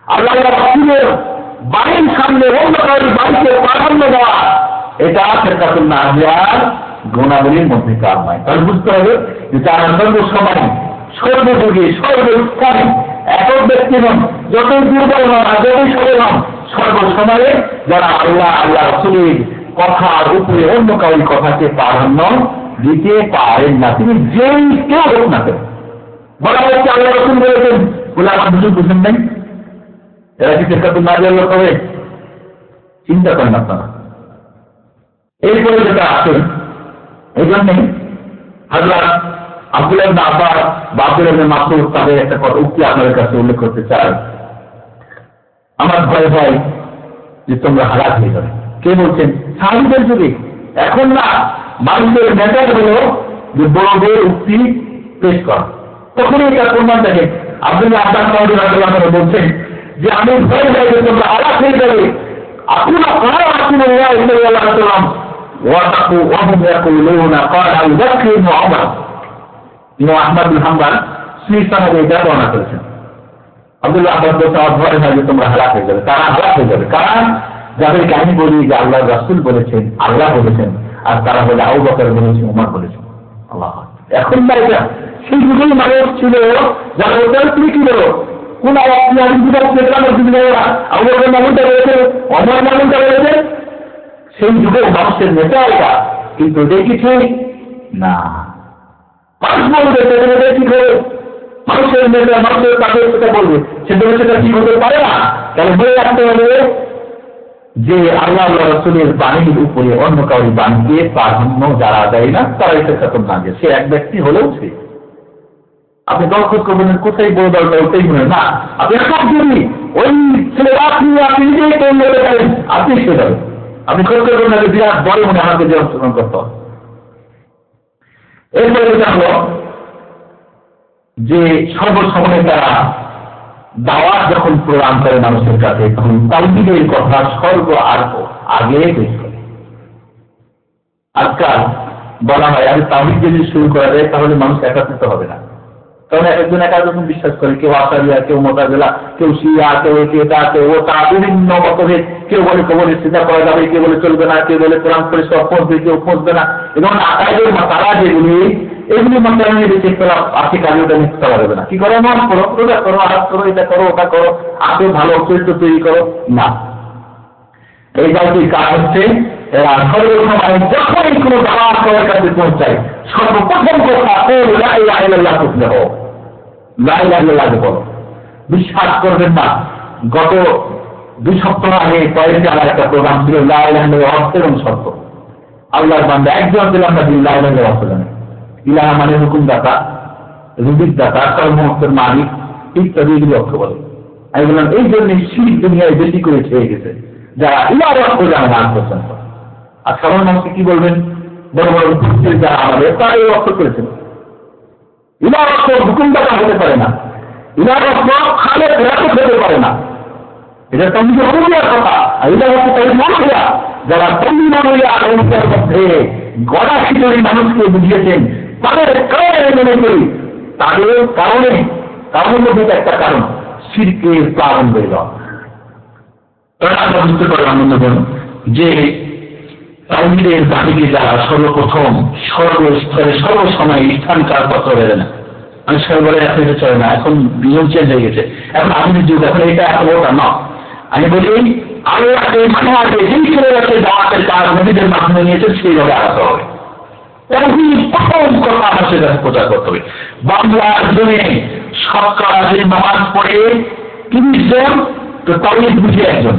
আল্লাহ রাসূলের বাণীর সামনে অন্য কারোর বাণীকে প্রাধান্য দেওয়া, এটা ফিরকাতুন নাজিয়ার গুণাবলীর মধ্যে কার নাই। তাহলে বুঝতে হবে যে যারা সর্বসময় সর্বযুগে সর্বস্থানে একক ব্যক্তি নন, যতই দুর্বল হন আর যতই সবল হন, সর্বসময়ে যারা আল্লাহ আল্লাহ রাসূলের কথার উপরে অন্য কারোর কথাকে প্রাধান্য দিতে পারেন না, তিনি যেই কেউ হোক না কেন। বলা হচ্ছে আল্লাহ রাসূল বলেছেন বলে আমার দুজন বুঝেন নাই, এরা কি চেষ্টা না দেওয়ার লোক হবে? চিন্তা করেন আপনারা। এরপরে যেটা আসেন, এই জন্যে হযরত আব্দুল্লাহ ইবনে আব্বাস বা আব্দুল্লাহ ইবনে মাসউদ তাদের একটা কথা উক্তি আপনাদের কাছে উল্লেখ করতে চাই। আমার ভয় হয় যে তোমরা হারাত হয়ে যাবে। কে বলছেন? সাহাবীদের যুগে। এখন না, মানুষের মেজাজ হলো যে বড়দের উক্তি পেশ করা। তখনই এটা প্রমাণ দেখে। আব্দুল্লাহ আব্বাস রাদিয়াল্লাহু আনহু বলছেন যে আমি ভয় হয় যে তোমরা হারাত হয়ে যাবে। আপনারা কারা রাসূলুল্লাহ সাল্লাল্লাহু আলাইহি ওয়াসাল্লাম ওয়াতাকু ওয়া হুম ইয়াকুলুনা ক্বালা আবু বকর ইবনে উমর। ইমাম আহমদ বিন হাম্বল সুইসানে এটা বর্ণনা করেছেন। আব্দুল্লাহ আব্বাস বলতে ভয় হয় যে তোমরা হারাত হয়ে যাবে। তারা হারাত হয়ে যাবে কারণ যাদেরকে আমি বলি যে আল্লাহ রাসূল বলেছেন, আল্লাহ বলেছেন, আর তারা বলে আবু বকর বলেছেন, ওমর বলেছেন। আল্লাহ এখন না, এটা সেই যুগেই মানুষ ছিল যারা ওদের কি বলো কোন আপনি আমি বিভাগ আবু বকর নামটা রয়েছে, ওমর নামটা রয়েছে, সেই যুগের মানুষের নেতা এটা, কিন্তু দেখেছি না মানুষ বলবে কি করে মানুষের নেতা মানুষের তাদের সেটা বলবে, সেটা ঠিক হতে পারে না। তাহলে বলে রাখতে হবে যে আল্লাহ রাসূলের বাণীর উপরে অন্য কারোর বাণীকে প্রাধান্য যারা দেয় না তারা এটা চেতন না, যে সে এক ব্যক্তি হলেও সে। আপনি দলখোঁজ করবেন কোথায় বড় দলটা ওটাই মনে না, আপনি সব যদি ওই ছেলেরা আপনি নিজেই তৈরি হতে পারেন, আপনি সে যাবেন। আপনি খোঁজ করবেন না যে বিরাট বড় মনে আমাকে যে অংশগ্রহণ করতে হবে। এরপরে জানলো যে সর্বসময়ে তারা দাওয়াত যখন প্রদান করে মানুষের কাছে, তখন তাওহীদের কথা সর্ব আগে পেশ করে। আজকাল বলা হয় আমি তাওহীদ যদি শুরু করা যায় তাহলে মানুষ একত্রিত হবে না, কারণ একজন যখন বিশ্বাস করে, কেউ আশারিয়া, কেউ মুতাজিলা, কেউ শিয়া, কেউ এটা, কেউ ওটা, বিভিন্ন মতভেদ। কেউ বলে কবরে সিজদা করা যাবে, কেউ বলে চলবে না, কেউ বলে কোরআন পড়ে সব পড়বে, কেউ পড়বে না। এবং আকাইদের মাতারা যেগুলি, এগুলি মাত্রা নিয়ে বেশি আর্থিক কাজটা নিতে পারবে না। কি করো? নাম করো, রোজা করো, আরাম করো, এটা করো, ওটা করো, আগে ভালো চরিত্র তৈরি করো না। এই জাতির কাজ হচ্ছে এরা সর্বসময় যখনই কোনো দাওয়াত করার কাছে পৌঁছায় সর্বপ্রথম কথা লা ইলাহা ইল্লাল্লাহ করতে হবে। লা ইলাহা ইল্লাল্লাহ বলো। বিশ্বাস করবেন না, গত 2 সপ্তাহ আগে কয়েকটি আমার একটা প্রোগ্রাম ছিল লা ইলাহা ইল্লাল্লাহ অর্থ এবং শর্ত। আল্লাহর বান্দা একজন দিলাম না, লা ইলাহা ইল্লাল্লাহ অর্থ জানে। ইলাহা মানে হুকুমদাতা, রুজিক দাতা, কর্মহস্তের মালিক ইত্যাদি এগুলি অর্থ বলে। আমি বললাম এই জন্য শিরক দুনিয়ায় বেশি করে ছেয়ে গেছে, যারা ইলার অর্থ জানে না পর্যন্ত। আর সাধারণ মানুষকে কি বলবেন? বড় বড় যারা আমাদের তারা এই অর্থ করেছেন। ইলার অর্থ হুকুমদাতা হতে পারে না, ইলার অর্থ খালে ফেরাতে হতে পারে না। এটা তন্দিকে হরিয়ার কথা। আর এটা হচ্ছে তাই মহিলা যারা তন্দি মহিলা অনুসার মধ্যে গড়া খিচুড়ি মানুষকে বুঝিয়েছেন, তাদের কারণে মনে করি তাদের কারণের মধ্যে একটা কারণ শিরকের প্লাবন হয়ে যাওয়া। তারা বুঝতে পারে আনন্দজন যে তাওহীদের দাবিকে যারা সর্বপ্রথম সর্বস্তরে সর্বসময় স্থানকার পত্র বেড়ে না। আমি সর্বরে এখন এটা চলে না, এখন নিয়ম চেঞ্জ হয়ে গেছে, এখন আধুনিক যুগ, এখন এটা এখন ওটা না। আমি বলি আল্লাহকে মানে আগে যেই ছেলে আছে দাওয়াতের কাজ নবীদের মাধ্যমে নিয়েছেন সেইভাবে আগাতে হবে। প্রথম কথা আমাদের কাছে প্রচার করতে হবে। বাংলার জন্য সরকার যে নামাজ পড়ে 30 জন, তো তাওহীদ বুঝে একজন,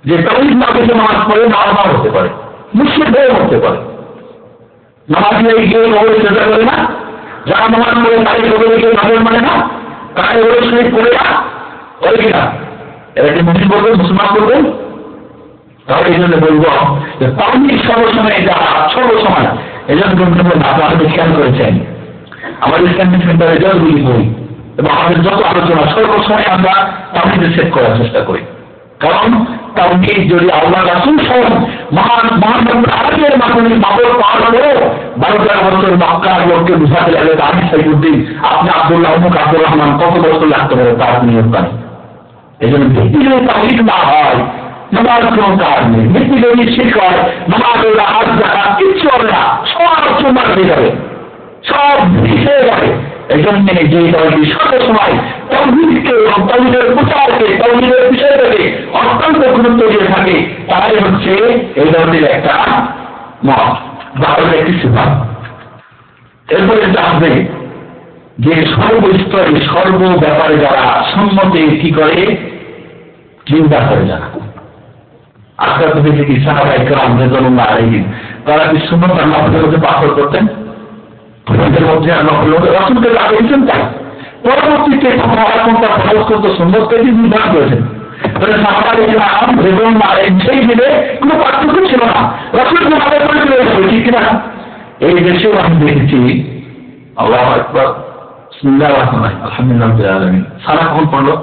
যে তাওহীদ না বুঝে নামাজ পড়ে নামাজ হতে পারে, মুশরিক হয়ে হতে পারে। নামাজ নিয়ে গিয়ে কবরে সেজদা করে না, যারা নামাজ পড়ে তাদের কবরে গিয়ে নামাজ মানে না, তারা কবরে শরীফ পড়ে না, করে কিনা? এরা কি মুসলিম বলবেন, মুসলমান বলবেন? তাহলে এই জন্য বলবো যে তাওহীদ সর্বসময় যারা সর্বসময়, এই জন্য আপনারা খেয়াল করেছেন আমাদের ইসলামিক সেন্টারে যতগুলি বই এবং আমাদের যত আলোচনা সর্বসময় আমরা তাওহীদের সেট করার চেষ্টা করি। কারণ তাওহীদ যদি আল্লাহ রাসূল সহ মহান আরবের মাধ্যমে বাবর পাওয়ার পরেও 12-13 বছর মক্কার লোককে বুঝাতে লাগলে আমি সাইফুদ্দিন, আপনি আব্দুল্লাহ আব্দুর রহমান কত বছর লাগতে পারে তার নিয়োগ নেই। এই জন্য ব্যক্তি যদি তাওহীদ না হয় নামাজ কোনো কাজ নেই, মৃত্যুজনী শিকার নামাজ ওরা হাত দেখা কিচ্ছু হবে না, সব চুমার হয়ে যাবে, সব মিশে যাবে। এই জন্য যে দলটি সর্বসময় তাওহীদকে এবং তাওহীদের প্রচারকে, তাওহীদের বিষয়টাকে অত্যন্ত গুরুত্ব দিয়ে থাকে, তারাই হচ্ছে এই দলটির একটা মত বা একটি সিদ্ধান্ত। এরপরে জানবে যে সর্বস্তরে সর্ব ব্যাপারে যারা সম্মতে কি করে, চিন্তা করে যারা। আজকাল তো দেখি সাহাবায়ে কেরাম রাদিয়াল্লাহু আলাইহিম তারা কি সুন্নাত নফলের মধ্যে পাথর করতেন, ফরজের মধ্যে রাসূলকে লাগিয়েছেন, তাই পরবর্তীতে কোনটা ফরজ করতে সুন্নতকে নির্ধারণ করেছেন। সাহাবায়ে কেরাম রাদিয়াল্লাহু আলাইহিম সেই দিনে কোনো পার্থক্য ছিল না, রাসূলকে আগে করে চলে, ঠিক না? এই দেশেও আমি দেখেছি আল্লাহু আকবার বিসমিল্লাহির রহমানির রহিম আলহামদুলিল্লাহি রাব্বিল আলামিন সারা কোন পড়লো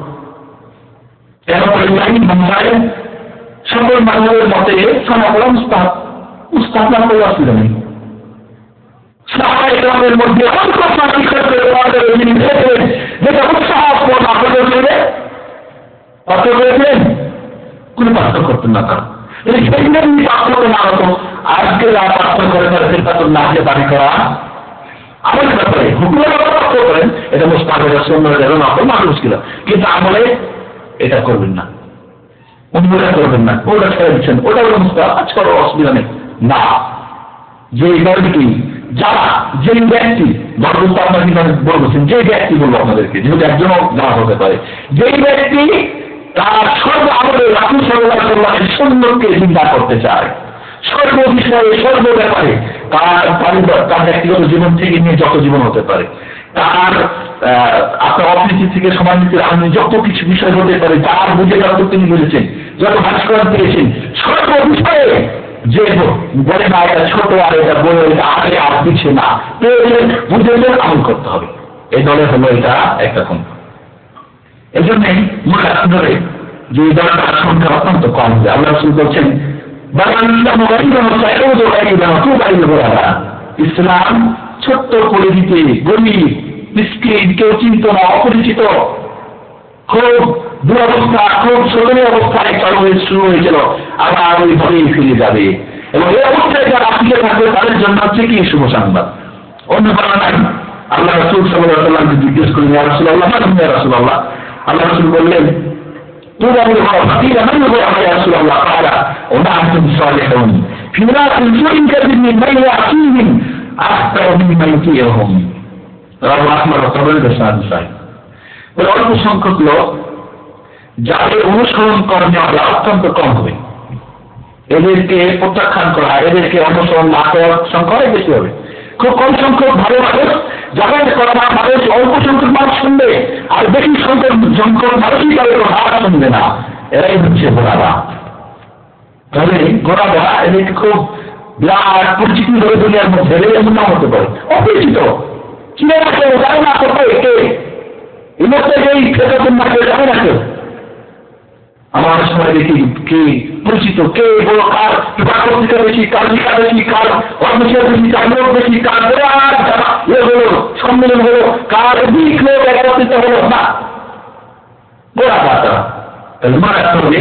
কেন পড়লেন বাংলায় সকল মানুষের মতে সারা পড়া মুস্তাহাব, মুস্তাহাব না পড়া ছিল না। সাহাবায়ে কেরামের মধ্যে অনেক কথা জিজ্ঞেস করে আমাদের যিনি দেখেন যেটা মুস্তাহাব পড়া হলো ছেড়ে পার্থক্য করেছেন, কোনো পার্থক্য করতেন না। তারা সেই জন্য পার্থক্য না হতো আজকে যা পার্থক্য করে তারা সেটা তো না দিয়ে দাবি করা আমাদের ব্যাপারে হুকুমের পার্থক্য করেন, এটা মুস্তাহাব সুন্নাত যেন না করবেন মানুষ ছিল, কিন্তু আমলে এটা করবেন না, অন্যরা করবেন না, ওটা ছেড়ে দিচ্ছেন, ওটা হলো মুস্তাহাব, আজ করার অসুবিধা নেই না। যে ব্যক্তি যারা যেই ব্যক্তি ধর্ম আপনার বলছেন, যে ব্যক্তি বলবো আপনাদেরকে যেহেতু একজনও না হতে পারে, যেই ব্যক্তি তার সর্ব আমলে রাসূল সাল্লাল্লাহু আলাইহি ওয়াসাল্লামের সুন্নতকে চিন্তা করতে চায়, সর্ব বিষয়ে সর্ব ব্যাপারে তার ব্যক্তিগত জীবন থেকে নিয়ে যত জীবন হতে পারে, তার আপনার অর্থনীতি থেকে সমাজনীতি রাজনীতি যত কিছু বিষয় হতে পারে, যার বুঝে যত তিনি বলেছেন, যত ভাস্করণ পেয়েছেন, সর্ব বিষয়ে যে বলে না এটা ছোট আর এটা বলে এটা আগে আর পিছিয়ে না পেয়েছেন বুঝেছেন আমল করতে হবে, এই দলে হলো এটা একরকম। এই জন্যই মনে রাখতে হবে যে এই দলটার সংখ্যা অত্যন্ত কম হবে। আল্লাহ রাসূল বলছেন ইসলাম ছোট্ট করে দিতে গরিব মিসকিন কেউ চিন্ত না, অপরিচিত, খুব দুরবস্থা, খুব শোচনীয় অবস্থায় শুরু হয়েছিল, আবার ওইভাবেই ফিরে যাবে এবং এই অবস্থায় যারা ফিরে থাকবে তাদের জন্য হচ্ছে কি শুভ সংবাদ। অন্য কারণ নাই। আল্লাহ রাসূল সাল্লাল্লাহু আলাইহি ওয়াসাল্লামকে জিজ্ঞেস করলেন, ইয়া রাসূলুল্লাহ, ইয়া রাসূলুল্লাহ, আল্লাহ রাসূল বললেন তুরাবুল খাফিরা মান হুয়া ইয়া রাসূলুল্লাহ ক্বালা ওয়া আনতুম সালিহুন ফিরা কুনতুম কাদিমিন বাইনা আকিহিম আখতার মিম্মা ইয়াতিহুম রাওয়াহু আহমদ ওয়া তাবরানী সাহিহ। অল্প সংখ্যক লোক যাদের অনুসরণ কর্মে অত্যন্ত কম হবে, এদেরকে প্রত্যাখ্যান করা, এদেরকে অনুসরণ না করার সংখ্যা বেশি হবে। খুব কম সংখ্যক ভালো মানুষ যাদের কথা মানুষ অল্প সংখ্যক মানুষ শুনবে, আর বেশি সংখ্যক মানুষই তাদের কথা শুনবে না, এরাই হচ্ছে ঘোড়ারা। তাহলে ঘোড়ারা এদেরকে খুব বিরাট পরিচিতি ধরে দুনিয়ার মধ্যে এমন নাম হতে পারে, অপরিচিত চিনে না কেউ, জানে না কোথায় কে, এই মধ্যে যেই খেতেন না কেউ জানে না কেউ। আমার সময় দেখি কে পরিচিত, কে বড়, কার পত্রিকা বেশি, কার লিখা বেশি, কার অর্থনীতি বেশি, কার লোক বেশি, কার বিরাট হলো সম্মেলন হলো, কার দিক লোক একত্রিত হলো না, বড় কথা। তাহলে মনে রাখতে হবে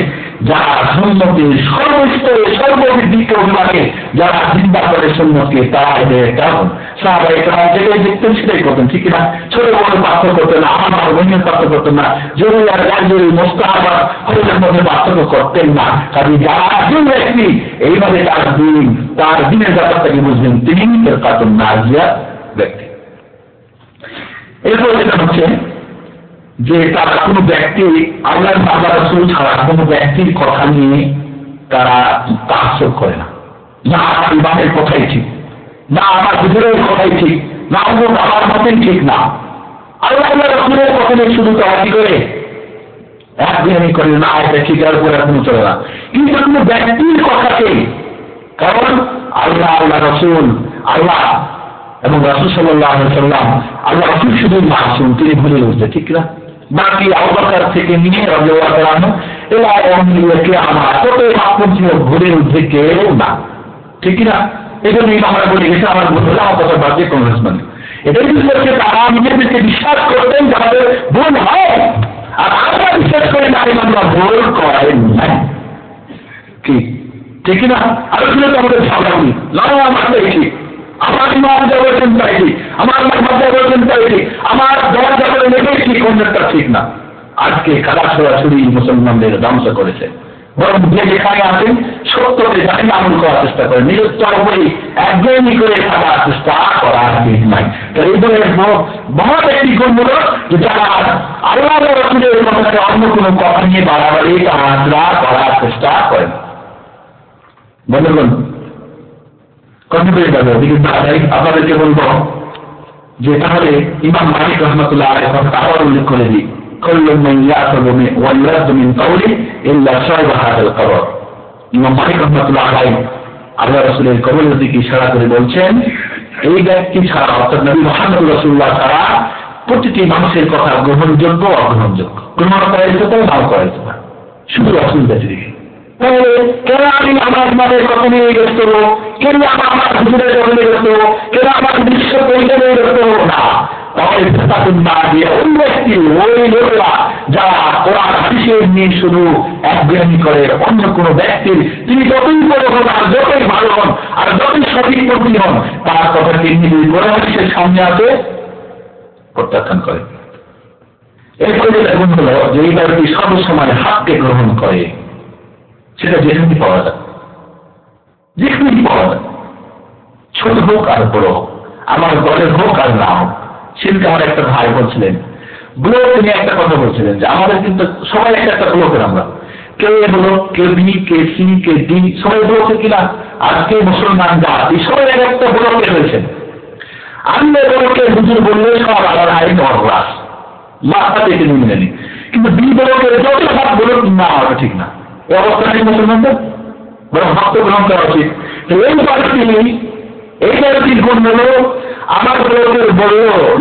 যারা সুন্নতের সর্বস্তরে সর্বদিক অভিমানে যারা চিন্তা করে সুন্নতকে, তারা এদের কারণ সাহাবায়ে কেরাম যেটাই দেখতেন সেটাই করতেন, ঠিক না? ছোট বড় পার্থক্য করতেন না, আমার বন্ধুর পার্থক্য করতেন না, জরুরি আর গাজরি মোস্তাহাব হজের মধ্যে পার্থক্য করতেন না। কাজে যারা যে ব্যক্তি এইভাবে তার দিনের ব্যাপারটাকে বুঝবেন, তিনি কাতন নাজিয়া ব্যক্তি। এরপর যেটা হচ্ছে যে তারা কোনো ব্যক্তি আল্লাহর আল্লাহ রাসূল ছাড়া কোনো ব্যক্তির কথা নিয়ে তারা তাআসসুব করে না, না আমার ইমামের কথাই ঠিক, না আমার হুজুরের কথাই ঠিক, না আমার মতেই ঠিক না, আল্লাহ রাসূলের কথা নিয়ে শুধু তারা কি করে একদিনই করে না, এটা ঠিক আর করে কোনো চলে না। কিন্তু কোনো ব্যক্তির কথাকে, কারণ আল্লাহ আল্লাহ রাসূল আল্লাহ এবং রাসূল সাল্লাল্লাহু আলাইহি ওয়াসাল্লাম আল্লাহ রাসূল শুধু মাসুম, তিনি ভুলে উঠছে, ঠিক না? বাকি আবু বকর থেকে নিয়ে রাদিয়াল্লাহু তাআলা এলা ইয়াউমিল কিয়ামা কত মাসুম ছিল, ভুলে উঠছে কেউ না, ঠিক না? এই জন্যই আমরা বলি গেছে আমার বলতে আমার কথা বাদে কোনো রেসপন্স। এটাই হচ্ছে তারা নিজেদেরকে বিশ্বাস করতেন যাদের ভুল হয়, আর আমরা বিশ্বাস করি না আমরা ভুল করেন নাই। কি ঠিক না? আলোচনা তো আমাদের সামনে না, আমার দেখি আমার ইমাম যা বলছেন তাই ঠিক, আমার মাহমদ যা বলছেন তাই ঠিক, আমার দল যা বলে নেবেই ঠিক, অন্যটা ঠিক না। আজকে কাদা সরাসরি মুসলমানদের ধ্বংস করেছে। বরং যে যেখানে আছেন সত্যকে জানি আমল করার চেষ্টা করেন, নিজের তরফেই একদমই করে থাকার চেষ্টা করার ঠিক নাই। তো এই ধরনের মহৎ একটি গুণ হল যে যারা আল্লাহ রসুলের কথাকে অন্য কোনো কথা নিয়ে বাড়াবাড়ি তাড়াহুড়া করার চেষ্টা করেন। বন্ধুগণ, কথা বলে যাবে আপনাদেরকে বলবো যে তাহলে ইমাম মালিক রহমতুল্লাহ আলাইহি কথা আবার উল্লেখ করে দিই, ইমাম মালিক রহমতুল্লাহ আলাইহি আল্লাহ রাসূলের কবরের দিকে ইশারা করে বলছেন, এই ব্যক্তি ছাড়া অর্থাৎ নবী মুহাম্মদ রাসূলুল্লাহ ছাড়া প্রতিটি মানুষের কথা গ্রহণযোগ্য অগ্রহণযোগ্য, গ্রহণ করা যেতে পারে নাও করা যেতে পারে, শুধু রাসূল ব্যতীত। তাহলে কেন আমি আমার ইমামের কথা নিয়ে ব্যস্ত হবো, কেন আমার হুজুরের কথা নিয়ে ব্যস্ত হবো, কেন আমার বিশ্ব পরিচয় নিয়ে ব্যস্ত হবো না? তাহলে না দিয়ে ওই ব্যক্তি ওই লোকেরা যারা কোরআন হাদিসের নিয়ে শুধু একজ্ঞানী করে, অন্য কোনো ব্যক্তির তিনি যতই বড় হন আর যতই ভালো হন আর যতই সঠিক পন্থী হন, তার কথাকে নিয়ে কোরআন হাদিসের সামনে আসে প্রত্যাখ্যান করে। এরপরে এমন হলো যে এই ব্যক্তি সর্বসময় হাতকে গ্রহণ করে, সেটা যেখানেই পাওয়া যায়, যেখানেই পাওয়া যায়, ছোট হোক আর বড় হোক, আমার দলের হোক আর না হোক। সেদিকে আমার একটা ভাই বলছিলেন, ব্লক নিয়ে একটা কথা বলছিলেন যে আমাদের কিন্তু সবাই একটা ব্লকের, আমরা কেউ এ block, K B, K C, K D, সবাই ব্লকের কিনা। আজকে মুসলমান জাতি সবাই একটা ব্লকে রয়েছেন। আমি ব্লকের হুজুর বললে সব আলাদা আইন অভ্যাস মাথা থেকে নিয়ে নেই, কিন্তু বি ব্লকের যত হাত ব্লক না হওয়া ঠিক না। এই অবস্থা নেই মুসলমানদের, বরং ভক্ত গ্রহণ করা উচিত। এই ব্যক্তির কোন হলো আমার ব্লকের বড়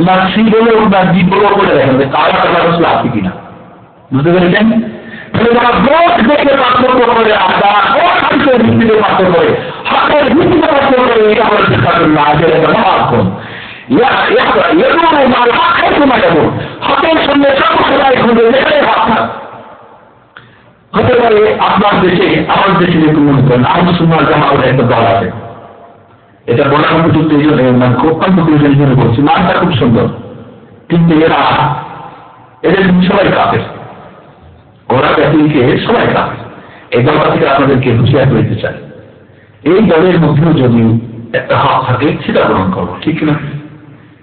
না সি বলো না ডি বলো করে দেখেন কারা কারা আসলে আছে কিনা, বুঝতে পেরেছেন? যারা ব্লক দেখে পার্থক্য করে আর যারা হাতের ভিত্তিতে পার্থক্য করে, হাতের ভিত্তিতে পার্থক্য করে, এটা আমরা চেষ্টা করি না আগে কোন হাতের সঙ্গে সবাই খুঁজে যেখানে হাত না হতে পারে। আপনার দেশে আমার দেশে মনে করেন আহমদ সুন্নাহ জামাতের একটা দল আছে, এটা বলার উপযুক্ত এই জন্য মানে অত্যন্ত প্রয়োজনীয় বলছি, নামটা খুব সুন্দর, কিন্তু এদের সবাই কাফের, ওরা ব্যক্তিকে সবাই কাফের। এই দলটা থেকে আপনাদেরকে হুঁশিয়ার করে দিতে চাই, এই দলের মধ্যেও যদি একটা হক থাকে সেটা গ্রহণ করবো, ঠিক না?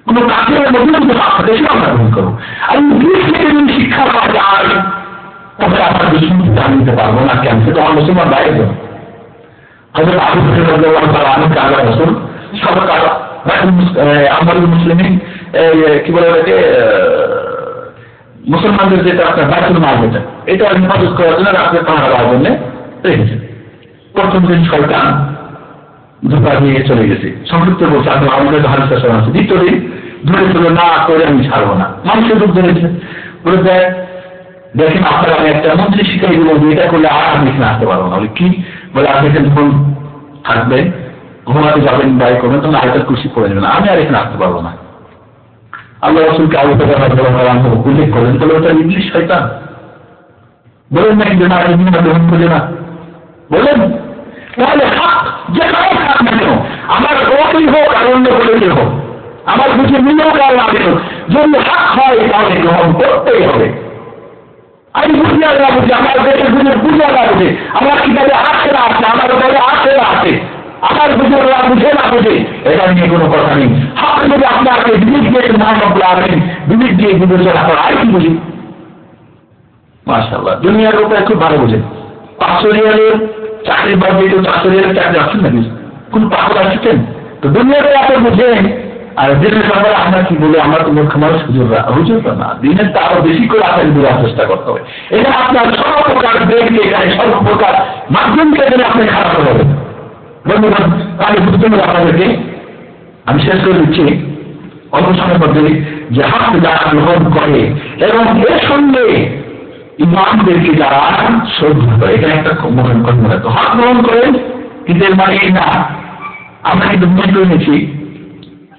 কোনো কাফের মধ্যে যদি হক থাকে সেটা আমরা গ্রহণ করবো। আর ইংলিশ থেকে যদি শিক্ষা পাওয়া যায় তাহলে আপনার দুশ্মনী জান নিতে পারবো না, কেন? সেটা আমার মুসলমান বাইরে যাবে। হযরত আবু বকর রাদিয়াল্লাহু আনহু কারা রাসূল সরকার আমাদের মুসলিমিন কি বলে এটাকে মুসলমানদের যেটা আপনার বাইতুল মাল, এটা হেফাজত করার জন্য রাত্রে পাহারা দেওয়ার জন্য রেখেছে। প্রথম দিন শয়তান ধোঁকা দিয়ে চলে গেছে, সংক্ষিপ্ত বলছে আমাদের হাদিস আছে। দ্বিতীয় দিন ধরে চলে না করে আমি ছাড়বো না, মানুষের রূপ ধরেছে, বলে দেয় দেখেন আপনার আমি একটা এমন জিনিস শিখাই দিব যে এটা করলে আর আমি এখানে আসতে পারবো না। বলে কি? বলে আপনি যখন থাকবেন ঘুমাতে যাবেন বাই করবেন তখন আয়তাল কুরসি পড়ে যাবেন, আমি আর এখানে আসতে পারবো না। আল্লাহ রাসূলকে আবু বকর রাদিয়াল্লাহু আনহু উল্লেখ করেন, বলে ওটা ইবলিস শয়তান। বলেন না কিন্তু না ইবলিস গ্রহণ করে না, বলেন তাহলে হক যেখানে থাক না কেন, আমার ওই হোক আর অন্য বলে হোক, আমার বুঝে মিলেও কাল না হোক, যদি হক হয় তাহলে গ্রহণ করতেই হবে। আমি বুঝি আর না বুঝি, আমার দেশের বুঝে বুঝে না বুঝে, আমার কিভাবে আসে না আছে, আমার বলে আসে না আছে, আমার বুঝে ওরা বুঝে না বুঝে, এটা নিয়ে কোনো কথা নেই। হক যদি আপনাকে বিবেক দিয়ে মহানবুল আলামিন বিবেক দিয়ে বিবেচনা করা, আর কি বুঝি? মাশাআল্লাহ, দুনিয়ার উপরে খুব ভালো বুঝে। 500 রিয়ালের চাকরি বাদ দিয়ে 400 রিয়ালের চাকরি আসছেন নাকি? কোন পাগল আসছেন? তো দুনিয়াতে এত বুঝেন, আর দিনের ব্যাপারে আমরা কি বলি, আমরা তো মূর্খ মানুষ, হুজুর না, দিনের তা আরো বেশি করে আপনাকে বোঝার চেষ্টা করতে হবে। এটা আপনার সর্বপ্রকার ব্রেনকে এখানে সর্বপ্রকার মাধ্যমকে এখানে আপনি খারাপ হবে। বন্ধুগণ, তাহলে বুঝতে হবে আপনাদেরকে আমি শেষ করে দিচ্ছি অল্প সময়ের মধ্যে যে হাত যারা গ্রহণ করে এবং এর সঙ্গে ইমামদেরকে যারা শ্রদ্ধা করে, এখানে একটা মনে রাখতো, হাত গ্রহণ করেন কিন্তু এর মানে এই না আমরা কিন্তু মনে করে নিয়েছি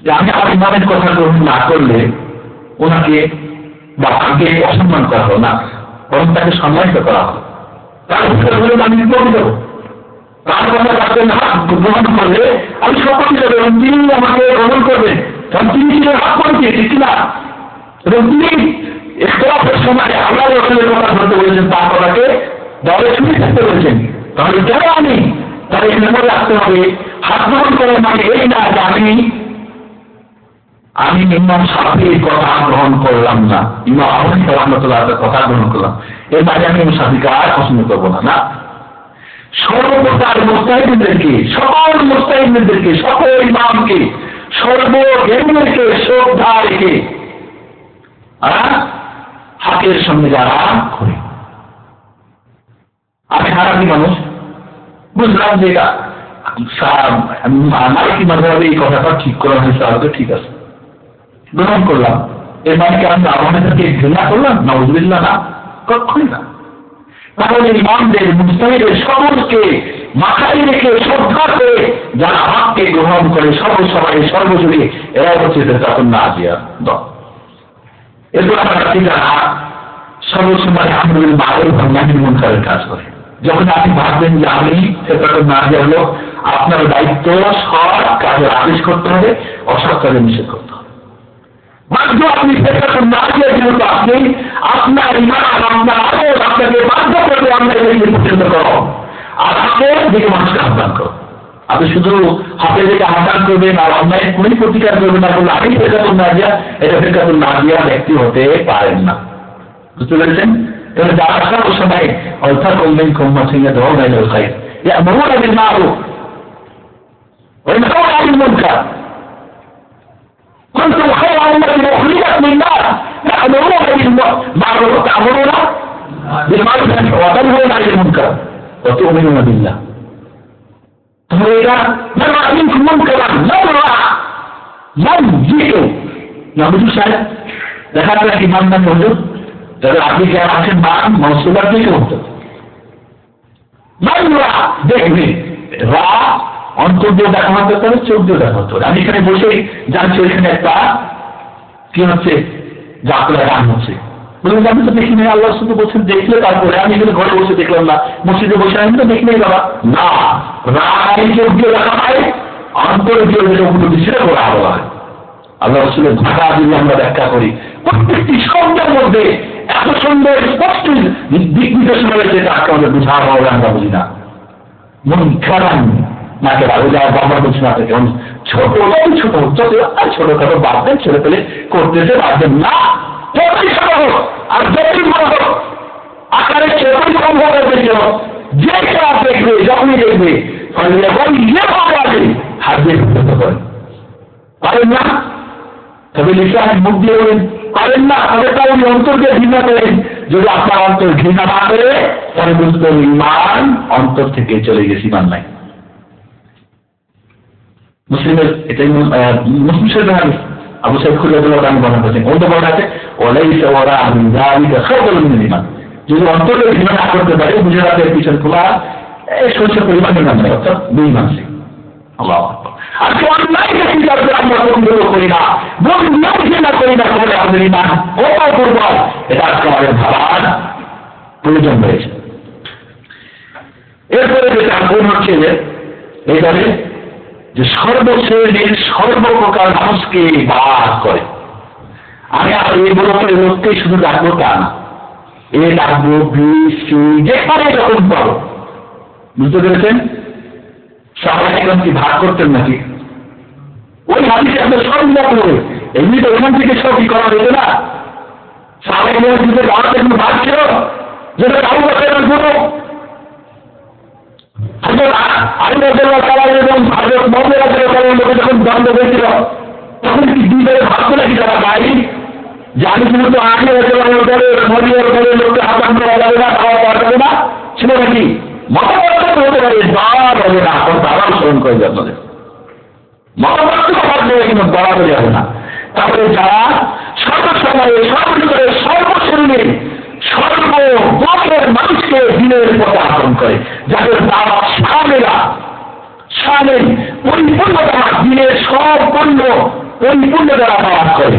যে আমি আমার ইমামের কথা গ্রহণ না করলে ওনাকে বা তাকে অসম্মান করা হলো না, বরং তাকে সম্মানিত করা হলো। তার উত্তর হলে আমি বিপদে দেবো, তার কথা তাদের হাত গ্রহণ করলে আমি শপথ দেব এবং তিনি আমাকে গ্রহণ করবেন, কারণ তিনি ছিলেন হাত করেছি, ঠিক না? এবং তিনি ইখতিলাফের সময় আল্লাহ রাসূলের কথা ধরতে বলেছেন, তার কথাকে দলে ছুঁয়ে থাকতে বলেছেন। তাহলে কেন আমি তাহলে এখানে মনে রাখতে হবে, হাত গ্রহণ করার মানে এই না যে আমি ইমাম শাফিঈর কথা গ্রহণ করলাম না, ইমাম আবু হানিফা রাহমাতুল্লাহর কথা গ্রহণ করলাম, এর মানে আমি ইমাম শাফিঈকে আর পছন্দ করবো না। না, সর্বপ্রকার মুস্তাহিদদেরকে, সকল মুস্তাহিদদেরকে, সকল ইমামকে, সর্বজ্ঞানীদেরকে শ্রদ্ধা রেখে হাতের সঙ্গে যারা করে। আমি হারামি মানুষ, বুঝলাম যে এটা মালিকি মাযহাবে এই কথাটা ঠিক করা হয়েছে, আগে ঠিক আছে, গ্রহণ করলাম। এর মানে কি আমি আবু হানিফাকে ঘৃণা করলাম? নাউযুবিল্লাহ, না, কখনোই না। তাহলে ইমামদের, মুজতাহিদের সকলকে মাথায় রেখে শ্রদ্ধা করে যারা হককে গ্রহণ করে সর্বসময়ে সর্বযুগে, এরা হচ্ছে ফিরকাতুন নাজিয়া দল। এরপর আমরা যারা সর্বসময় আমর বিল মারুফ ওয়া নাহyi আনিল মুনকারের কাজ করে। যখন আপনি ভাববেন যে আমি ফিরকাতুন নাজিয়া লোক, আপনার দায়িত্ব সৎ কাজের আদেশ করতে হবে, অসৎ কাজে নিষেধ করতে হবে। বাধ্য আপনি ফিরকাতুন নাজিয়া যেহেতু আপনি, আপনার ইমান, আপনার আমল আপনাকে বাধ্য করবে আমরা এটাকে পছন্দ করো, আর হাতের দিকে মানুষকে আহ্বান করো। আপনি শুধু হাতের দিকে আহ্বান করবেন আর অন্যায়ের কোন প্রতিকার করবেন না বলে আমি ফিরকাতুন নাজিয়া, এটা ফিরকাতুন নাজিয়া ব্যক্তি হতে পারেন না। বুঝতে পেরেছেন? তাহলে যারা সব সময় অর্থাৎ মিনকুম উম্মাতুন ইয়াদউনা ইলাল খায়র ইয়া'মুরুনা বিল মা'রুফ ওয়া ইয়ানহাউনা আনিল মুনকার কুনতুম খায়রা উম্মাতিন উখরিজাত লিন-নাস ta'muruna বিল মা'রুফ ওয়া ta'muruna বিল মা'রুফ ওয়া tanhauna আনিল মুনকার ওয়া তু'মিনুনা বিল্লাহ। তাহলে এরা মান রা'a মিনকুম মুনকারান মান জিতু না, বুঝুন সাহেব, দেখা যায় কি মান মান হুজুর, যাদের আপনি যারা আছেন মান মনসুবার দিকে হতো মানরা দেখবে, রা অন্তর দিয়ে দেখা হতে পারে, চোখ দিয়ে দেখা হতে পারে। আমি এখানে বসেই জানছি ওইখানে একটা কি হচ্ছে, যাত্রা গান হচ্ছে, বলবেন আমি তো দেখি নাই, আল্লাহ শুধু বলছেন দেখলে তারপরে, আমি এখানে ঘরে বসে দেখলাম না, মসজিদে বসে আমি তো দেখি নাই বাবা। না, রায় চোখ দিয়ে দেখা হয়, অন্তর দিয়ে যেটা উপলব্ধি সেটা করা বলা হয়। আল্লাহ রাসূলের ধারা যদি আমরা ব্যাখ্যা করি, প্রত্যেকটি শব্দের মধ্যে এত সুন্দর স্পষ্ট দিক নির্দেশনা রয়েছে, তাকে আমাদের বোঝা হবে, আমরা বুঝি না। মন খারাপ নাকে ভালো যাওয়া আমরা বুঝি না, কেমন ছোট ছোট ছোট আর ছোটখাটো বাড়বেন, ছেলে পেলে করতেছে পারবেন না, যতই ছোট হোক আর যতই বড় হোক, আকারে যতই কম হবে কেন, যে খেলা দেখবে যখনই দেখবে হাত দিয়ে করতে পারেন না, তবে লিসান মুখ দিয়ে বলেন পারেন না, তবে তাও অন্তর দিয়ে ঘৃণা করেন। যদি আপনার অন্তর ঘৃণা না করে তাহলে বুঝতে হবে ইমান অন্তর থেকে চলে গেছে, ইমান নাই। মুসলিমের এটাই মুসলিম শরীফের হাদিস, আবু সাঈদ খুরী রাদিয়াল্লাহু আনহু বর্ণনা করেছেন, অন্য বর্ণনা আছে ওয়ালাইসা ওয়ারা মিন যালিকা খায়রুল মিনাল ঈমান। যদি অন্তরে ঘৃণা না করতে পারে, বুঝে রাখতে পিছন খোলা সহ্য পরিমাণের নাম নেই, অর্থাৎ বেঈমান সে। আল্লাহু আকবার। আর অন্যায় দেখি যাদের আমরা পছন্দ করি না, বন্ধুও ঘৃণা করি না, তাহলে আমাদের ঈমান কত দুর্বল, এটা আজকে আমাদের ভাবার প্রয়োজন রয়েছে। এরপরে যেটা গুণ হচ্ছে এইভাবে যে সর্বশ্রেণীর সর্বপ্রকার মানুষকে বাদ করে। আমি আর এই বড় লোককেই শুধু ডাকবো তা না, এ ডাকবো যেখানে এরকম পাবো। বুঝতে পেরেছেন? সাহাবায়ে কি ভাগ করতেন নাকি? ওই হাদিসে আপনার সব মিলা করবে, এমনি তো ওখান থেকে সব কি করা হতো না। সাহাবায়ে মসজিদে যাওয়ার জন্য ভাগ ছিল, যেটা আবু বকরের গুরু হযরত আলী রাদিয়াল্লাহু তাআলা এবং হযরত মুআবিয়া রাদিয়াল্লাহু তাআলার মধ্যে যখন দ্বন্দ্ব হয়েছিল, তখন কি দুই দলে ভাগ করে কি তারা ভাই যে আলী কিন্তু আলী রাদিয়াল্লাহু তাআলা মুআবিয়ার দলের লোককে আহ্বান করা যাবে না, খাওয়া পারবে না, ছিল নাকি? মতামত হতে পারে, দাঁড়া হবে না, এখন দাঁড়াও স্মরণ করে যাবে, মতামত থাকবে কিন্তু দাঁড়াতে যাবে না। তারপরে যারা সর্বসময়ে সর্বস্তরে সর্বশ্রেণীর সর্ববর্গের মানুষকে দিনের পথে আহ্বান করে, যাদের দাওয়াত শামিল পরিপূর্ণতা, দিনের সব পরিপূর্ণ দ্বারা দাওয়াত করে।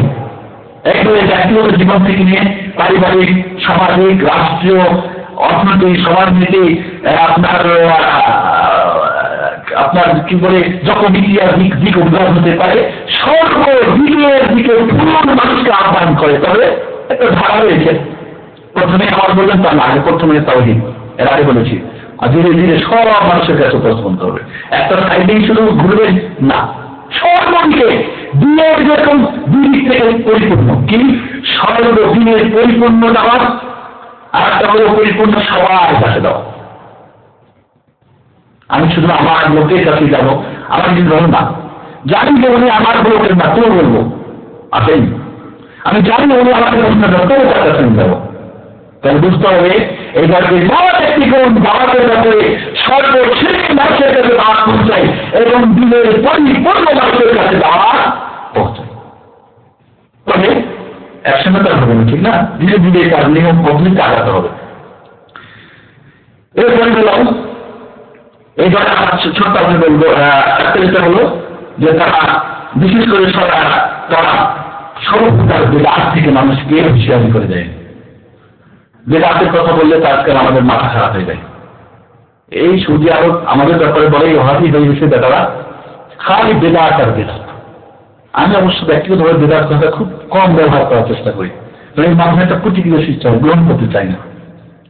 একবারে ব্যক্তিগত জীবন থেকে নিয়ে পারিবারিক, সামাজিক, রাষ্ট্রীয়, অর্থনৈতিক, সমাজনীতি, আপনার আপনার কি বলে যখন ইতিহাস দিক উদ্ভাবন হতে পারে সর্বদিকের দিকে পুরো মানুষকে আহ্বান করে। তবে একটা ধারা রয়েছে, প্রথমে আমার বললেন তা না, প্রথমে তাওহীদ, এর আগে বলেছি, আর ধীরে ধীরে সব মানুষের কাছে উপস্থাপন করবে। একটা সাইডেই শুধু ঘুরবে না, সর্বদিকে দিনের যেরকম দুই দিক থেকে পরিপূর্ণ, কি সর্বদিনের পরিপূর্ণ দাওয়াত, আর একটা হলো পরিপূর্ণ সবার কাছে দেওয়া। আমি শুধু আমার লোকের কাছে যাবো, আমার কিন্তু বলবো না, জানি যে উনি আমার লোকের না, তো বলবো আসেন, আমি জানি উনি আমাকে তোর কাছে যাবো। তাহলে বুঝতে হবে এইবার একটি কোন দাওয়াতের ব্যাপারে সর্বশেষ মানুষের কাছে দাওয়াত পৌঁছায় এবং দিনের পরিপূর্ণ মানুষের কাছে দাওয়াত পৌঁছায়। তবে একসঙ্গে তার হবে না, ঠিক না? ধীরে ধীরে তার নিয়ম পদ্ধতিতে আগাতে হবে। এরপরে বললাম এইবার ছোট্ট আমি বলবো একটা হলো যে তারা বিশেষ করে তারা সর্বপ্রকার বেদাত থেকে মানুষকে হুঁশিয়ারি করে দেয়। বেদাতের কথা বললে তো আজকাল আমাদের মাথা খারাপ হয়ে যায়। এই সৌদি আরব আমাদের ব্যাপারে বলে ওহাবি হয়ে গেছে বেটারা, খালি বেদাত আর বেদাত। আমি অবশ্য ব্যক্তিগতভাবে বেদাত কথা খুব কম ব্যবহার করার চেষ্টা করি, কারণ এই মানুষ একটা প্রতিক্রিয়া সিস্টেম গ্রহণ করতে চাই না,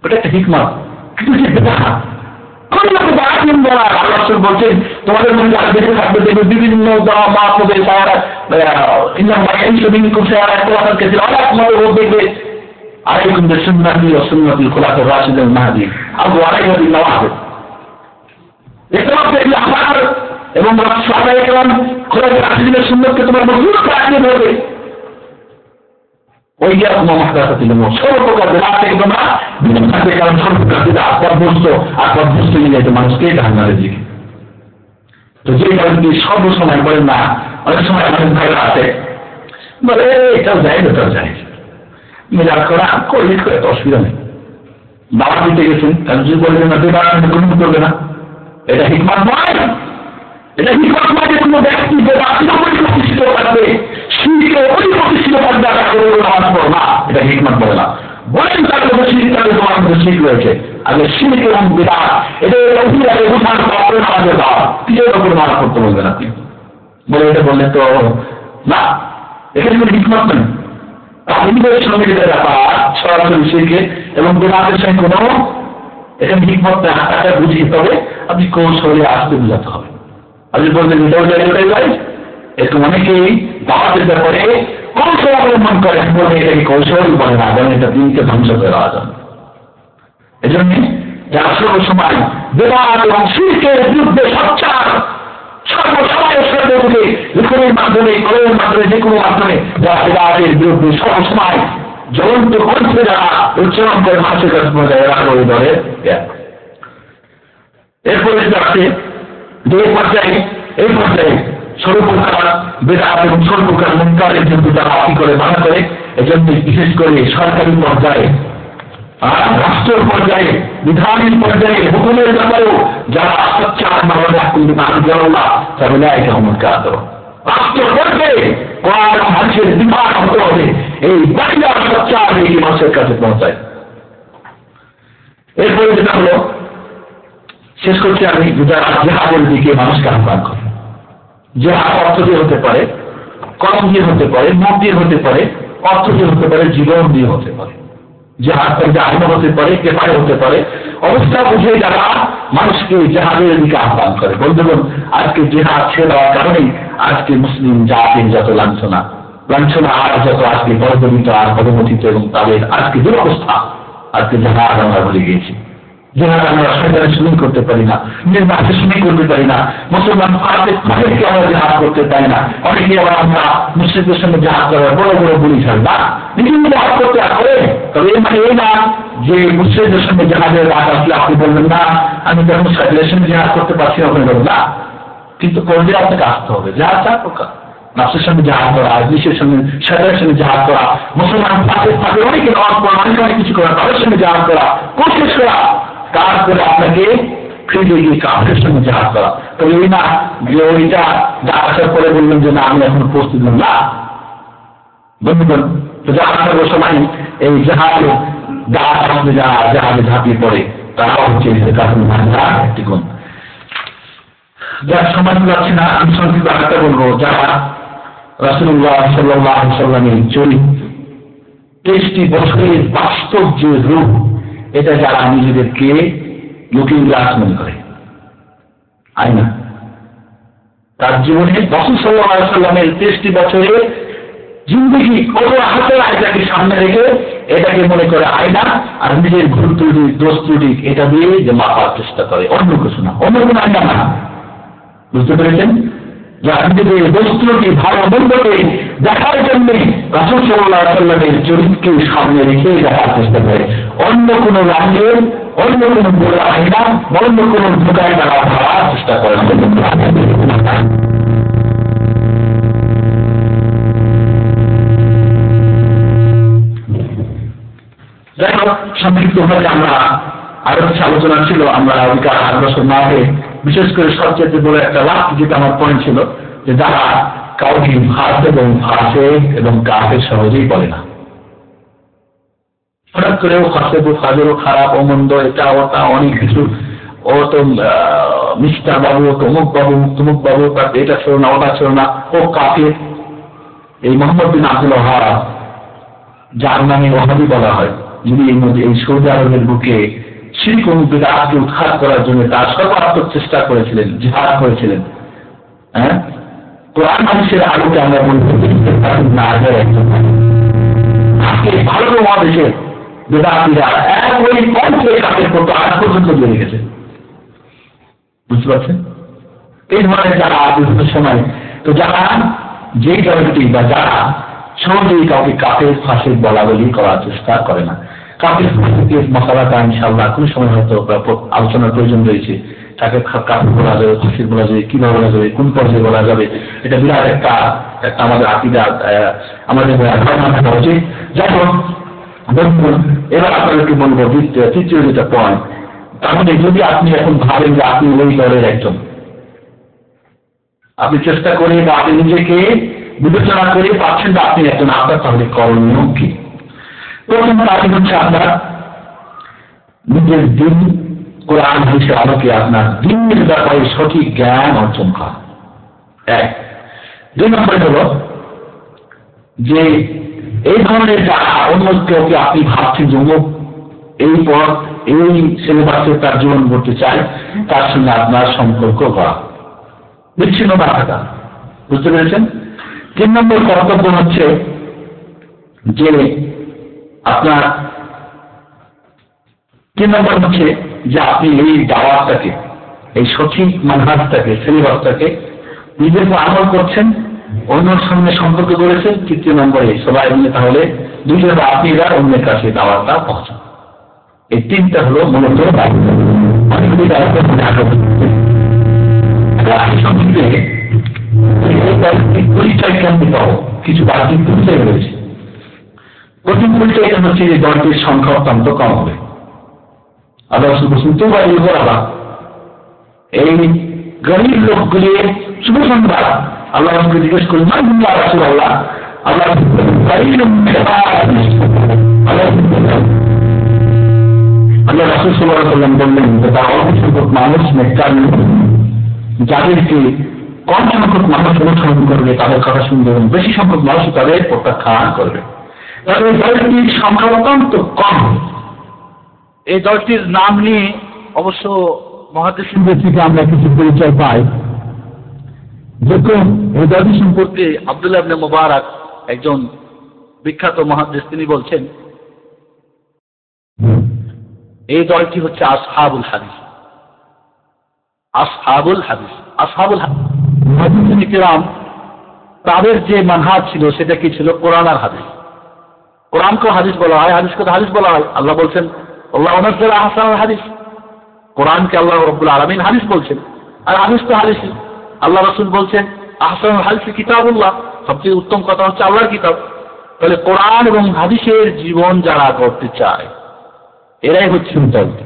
ওটা একটা হিকমত। কিন্তু যে বেদাত বলছেন তোমাদের মধ্যে আর বেঁচে থাকবে, দেখবে বিভিন্ন দেখবে عليكم بسنتي وسنة الخلفاء الراشدين المهديين عضوا عليها بالنواجذ। দেখতে আমার এবং সাহাবায়ে কেরাম খোলাফায়ে রাশিদিনের সুন্নতকে তোমার মজবুত রাখতে হবে। ওই যে তোমার মাহদাসাতিল উমুর সর্বপ্রকার বেদাত থেকে তোমরা বিরত থাকবে, কারণ সর্বপ্রকার বেদাত পথভ্রষ্ট নিয়ে যেতে মানুষকে জাহান্নামের দিকে। তো যে কারণে সর্বসময় বলেন না, অনেক সময় আমাদের ভাইরা আছে বলে এটাও যায় ওটাও যায়, মেজাজ করা করলে এত অসুবিধা নেই। দাওয়াত দিতে গেছেন, কারণ যদি বলবেন না বেদাত গ্রহণ করবে না, এটা হিকমত নয়। এটা হিকমত নয় যে কোনো ব্যক্তি বেদাতের উপরই প্রতিষ্ঠিত থাকবে, শিরকের উপরই প্রতিষ্ঠিত থাকবে, নামাজ পড়ো না, এটা হিকমত বলে না। বলেন তার মধ্যে শিরক, তাদের তোমার মধ্যে শিরক রয়েছে, আগে শিরক এবং বেদাত এটা অভিরাগে উঠান পাপড়ে নামাজের দাওয়াত, কিসের উপর নামাজ পড়তে বলবেন আপনি? বলে এটা বললেন তো না, এখানে কোনো হিকমত নেই। তাহলে শ্রমিকদের ব্যাপার সরাসরি শিরকে এবং বেদাতের সঙ্গে কোনো এখানে হিকমত না, টাকা বুঝিয়ে তবে আপনি কৌশলে আসতে বুঝাতে হবে। আপনি বলবেন এটাও যায় ওটাই যায়, এরকম অনেকেই দাওয়াতের ব্যাপারে কৌশল অবলম্বন করে, বলে এটাকে কৌশল বলে না, যেন এটা দিনকে ধ্বংস করে দেওয়া যাবে। এই জন্য যারা সর্বসময় বেদাত এবং শিরকের বিরুদ্ধে সোচ্চার, সর্বসময়ের সাথে লিখনের মাধ্যমে, কলের মাধ্যমে, যে কোনো মাধ্যমে যারা বেদাতের বিরুদ্ধে সবসময় জ্বলন্ত কণ্ঠে যারা উচ্চারণ করে মানুষের কাছে পৌঁছায়, এরা ওই দলের। এরপরে আছে যে এই পর্যায়ে সর্বপ্রকার বেদাত এবং সর্বপ্রকার মুনকারের জন্য তারা কি করে মানা করে। এজন্য বিশেষ করে সরকারি পর্যায়ে, রাষ্ট্র পর্যায়ে, বিধানের পর্যায়ে, হুকুমের ব্যাপারেও যারা সোচ্চার তাহলে এটা মুনকার। রাষ্ট্র পর্যায়ে মানুষের বিধান হতে হবে, এই বাড়িটা সোচ্চার এই মানুষের কাছে পৌঁছায়। এরপরে যেটা হলো শেষ করছি আমি, জেহাদের দিকে মানুষকে আহ্বান করে। জেহাদ অর্থ দিয়ে হতে পারে, কলম দিয়ে হতে পারে, মুখ দিয়ে হতে পারে, অর্থ দিয়ে হতে পারে, জীবন দিয়ে হতে পারে। জেহাদ আহ্বান হতে পারে, কেফায় হতে পারে। অবস্থা বুঝে যারা মানুষকে জেহাদের দিকে আহ্বান করে। বন্ধুগণ, আজকে জেহাদ ছেড়ে দেওয়ার কারণেই আজকে মুসলিম জাতির যত লাঞ্ছনা আর যত আজকে বর্বরিত আর পদমথিত এবং তাদের আজকে দুরবস্থা, আজকে জেহাদ আমরা ভুলে গিয়েছি। জেহাদ আমরা শয়তানের শুরু করতে পারি না, নির্বাচন শুরু করতে পারি না, মুসলমান ফাঁসেকে আমরা জেহাদ করতে পারি না। অনেকে আবার আমরা মুসলিমদের সঙ্গে জেহাদ করার বড় বড় বলি ছাড় না, নিজে জেহাদ করতে আসলে। তবে এর মানে এই না যে মুসলিমদের সঙ্গে জেহাদের রাত আসলে আপনি বলবেন না আমি যখন শয়তানের সঙ্গে জেহাদ করতে পারছি না, আপনি বলবেন না। কিন্তু করলে আপনাকে আসতে হবে। জেহাদ চার প্রকার, নাফসের সঙ্গে জাহাজ করা, ইবলীসের সঙ্গে, শয়তানের সঙ্গে জাহাজ করা, মুসলমান ফাঁসে অনেকে নামাজ পড়া, অনেক কিছু করা, তাদের সঙ্গে জাহাজ করা, কোশিশ করা, তারপরে আপনাকে ফিরে গিয়ে কাফের সঙ্গে জাহাজ করা। তবে এই না যে ওইটা যা আসার পরে বললেন যে না আমি এখন প্রস্তুত না। বন্ধুগণ, তো যা আসার সময় এই জাহাজে জাহাজে ঝাঁপিয়ে পড়ে, তারাও হচ্ছে কাফের একটি গুণ। যার সময় যাচ্ছে না, আমি সংক্ষিপ্ত আরেকটা বলবো, যারা রাসূলুল্লাহ সাল্লাল্লাহু আলাইহি ওয়াসাল্লামের চরিত্র 23টি বছরের বাস্তব যে রূপ, এটা যারা নিজেদেরকে লুকিং গ্লাস মনে করে, আয়না, তার জীবনে রাসূল সাল্লাল্লাহু আলাইহি ওয়াসাল্লামের 23টি বছরের জিন্দগি কত হাতের আয়নাকে সামনে রেখে এটাকে মনে করে আয়না, আর নিজের ভুল ত্রুটি দোষ ত্রুটি এটা দিয়ে যে মাপার চেষ্টা করে, অন্য কিছু না, অন্য কোনো আয়না না। বুঝতে পেরেছেন? যারা নিজেদের দোষ ত্রুটি ভালো মন্দকে দেখার জন্য রাসূল সাল্লাল্লাহু আলাইহি ওয়াসাল্লামের চরিত্রকে সামনে রেখে দেখার চেষ্টা করে, অন্য কোনো রঙের অন্য কোনো বড় আয়না অন্য কোনো ধোকায় তারা ধরার চেষ্টা করে। যাই হোক, সংক্ষিপ্তভাবে আমরা আরো কিছু আলোচনা ছিল, আমরা অধিকার 8 বছর না হয়ে বিশেষ করে সবচেয়ে বড় একটা লাভ যেটা আমার পয়েন্ট ছিল, যে যারা কাউকে ফাঁস এবং ফাঁসেক এবং কাফের সহজেই বলে না, হঠাৎ করেও ফাঁসেরও খারাপ ও মন্দ এটা ওটা অনেক কিছু, ও তো মিস্টার বাবু, তমুক বাবু তার এটা ছিল না ওটা ছিল না, ও কাফের। এই মোহাম্মদ বিন আব্দুল ওয়াহাব, যার নামে ওয়াহাবি বলা হয়, যিনি এই সৌদি আরবের বুকে শিরক ও বিদআতকে উৎখাত করার জন্য তার সর্বাত্মক চেষ্টা করেছিলেন, জিহাদ করেছিলেন। হ্যাঁ, কোরআন হাদিসের আলোকে আমরা বলতে না যায় একজন আজকে ভারত মহাদেশে বেদাতিরা এক ওই পঞ্চে কাজের করতে আজ পর্যন্ত বেড়ে গেছে। বুঝতে পারছেন? এই ধরনের যারা বিভিন্ন সময়, তো যারা যেই জগৎটি বা যারা সহজেই কাউকে কাফের ফাঁসের বলা বলি করার চেষ্টা করে না, কাফের ফাঁসের মশালাটা ইনশাআল্লাহ কোন সময় হয়তো আলোচনার প্রয়োজন রয়েছে, তাকে কাফের বলা যাবে, ফাঁসির বলা যাবে, কিভাবে বলা যাবে, কোন পর্যায়ে বলা যাবে, এটা বিরাট একটা আমাদের আকীদা, আমাদের ধারণা থাকা উচিত। যাই হোক বন্ধুগণ, এবার আপনাদেরকে বলবো তৃতীয় যেটা পয়েন্ট, তাহলে যদি আপনি এখন ভাবেন যে আপনি ওই দলের একজন, আপনি চেষ্টা করে বা আপনি নিজেকে বিবেচনা করে পাচ্ছেন যে আপনি একজন, আপনার তাহলে করণীয় কি? প্রথম কাজ হচ্ছে আপনার নিজের দিন কোরআন হাদিসের আলোকে আপনার দিনের ব্যাপারে সঠিক জ্ঞান অর্জন করা, এক। 2 নম্বরে হলো যে এই ধরনের যারা অন্য কেউকে আপনি ভাবছেন যে এই পথ এই সিলেবাসে তার জীবন করতে চায়, তার সঙ্গে আপনার সম্পর্ক করা, বিচ্ছিন্ন না থাকা। বুঝতে পেরেছেন? 3 নম্বর কর্তব্য হচ্ছে যে আপনার 3 নম্বর হচ্ছে যে আপনি এই দাওয়াতটাকে, এই সঠিক মানহাজটাকে, সিলেবাসটাকে নিজের উপর আমল করছেন, অন্যের সঙ্গে সম্পর্ক করেছেন। 3 নম্বরে সবাই মিলে তাহলে দুইজন আপনিরা অন্যের কাছে দাওয়াতটা পৌঁছান। এই 3টা হলো মূলত দায়িত্ব। অনেকগুলি দায়িত্ব মনে পরিচয় কেমন পাবো, কিছু বাহ্যিক পরিচয় রয়েছে। প্রথম পরিচয় হচ্ছে যে দলটির সংখ্যা অত্যন্ত কম হবে। আল্লাহ শুনতেও পারি বলা এই গরিব লোকগুলির শুভ সংবাদ আল্লাহ জিজ্ঞেস করি না, রাসূলুল্লাহ আল্লাহ আল্লাহ রাসূল সাল্লাল্লাহু আলাইহি ওয়াসাল্লাম বললেন যে তার অল্প সংখ্যক মানুষ নেককার, যাদেরকে কম সংখ্যক মানুষ অনুসরণ করবে তাদের কথা শুনবে এবং বেশি সংখ্যক মানুষ তাদের প্রত্যাখ্যান করবে। তাহলে এই দলটির সংখ্যা অত্যন্ত কম। এই দলটির নাম নিয়ে অবশ্য মহাদেশিনদের থেকে আমরা কিছু পরিচয় পাই। দেখুন, এই দলটি সম্পর্কে আব্দুল্লাহ ইবনে মুবারক, একজন বিখ্যাত মুহাদ্দিস, তিনি বলছেন এই দলটি হচ্ছে আসহাবুল হাদিস। আসহাবুল হাদিস, আসহাবুল মুহাদ্দিসিন কিরাম তাদের যে মানহাজ ছিল সেটা কি ছিল? কোরআন আর হাদিস। কোরআনকে হাদিস বলা হয়, হাদিসকে হাদিস বলা হয়। আল্লাহ বলছেন আল্লাহ নাযালা আহসানুল হাদিস, কোরআনকে আল্লাহ রাব্বুল আলামিন হাদিস বলছেন, আর হাদিস তো হাদিস। আল্লাহ রাসূল বলছেন আহসানুল হাদিস কিতাবুল্লাহ, সবচেয়ে উত্তম কথা হচ্ছে আল্লাহর কিতাব। তাহলে কোরআন এবং হাদিসের জীবন যারা করতে চায় এরাই হচ্ছে দলটি।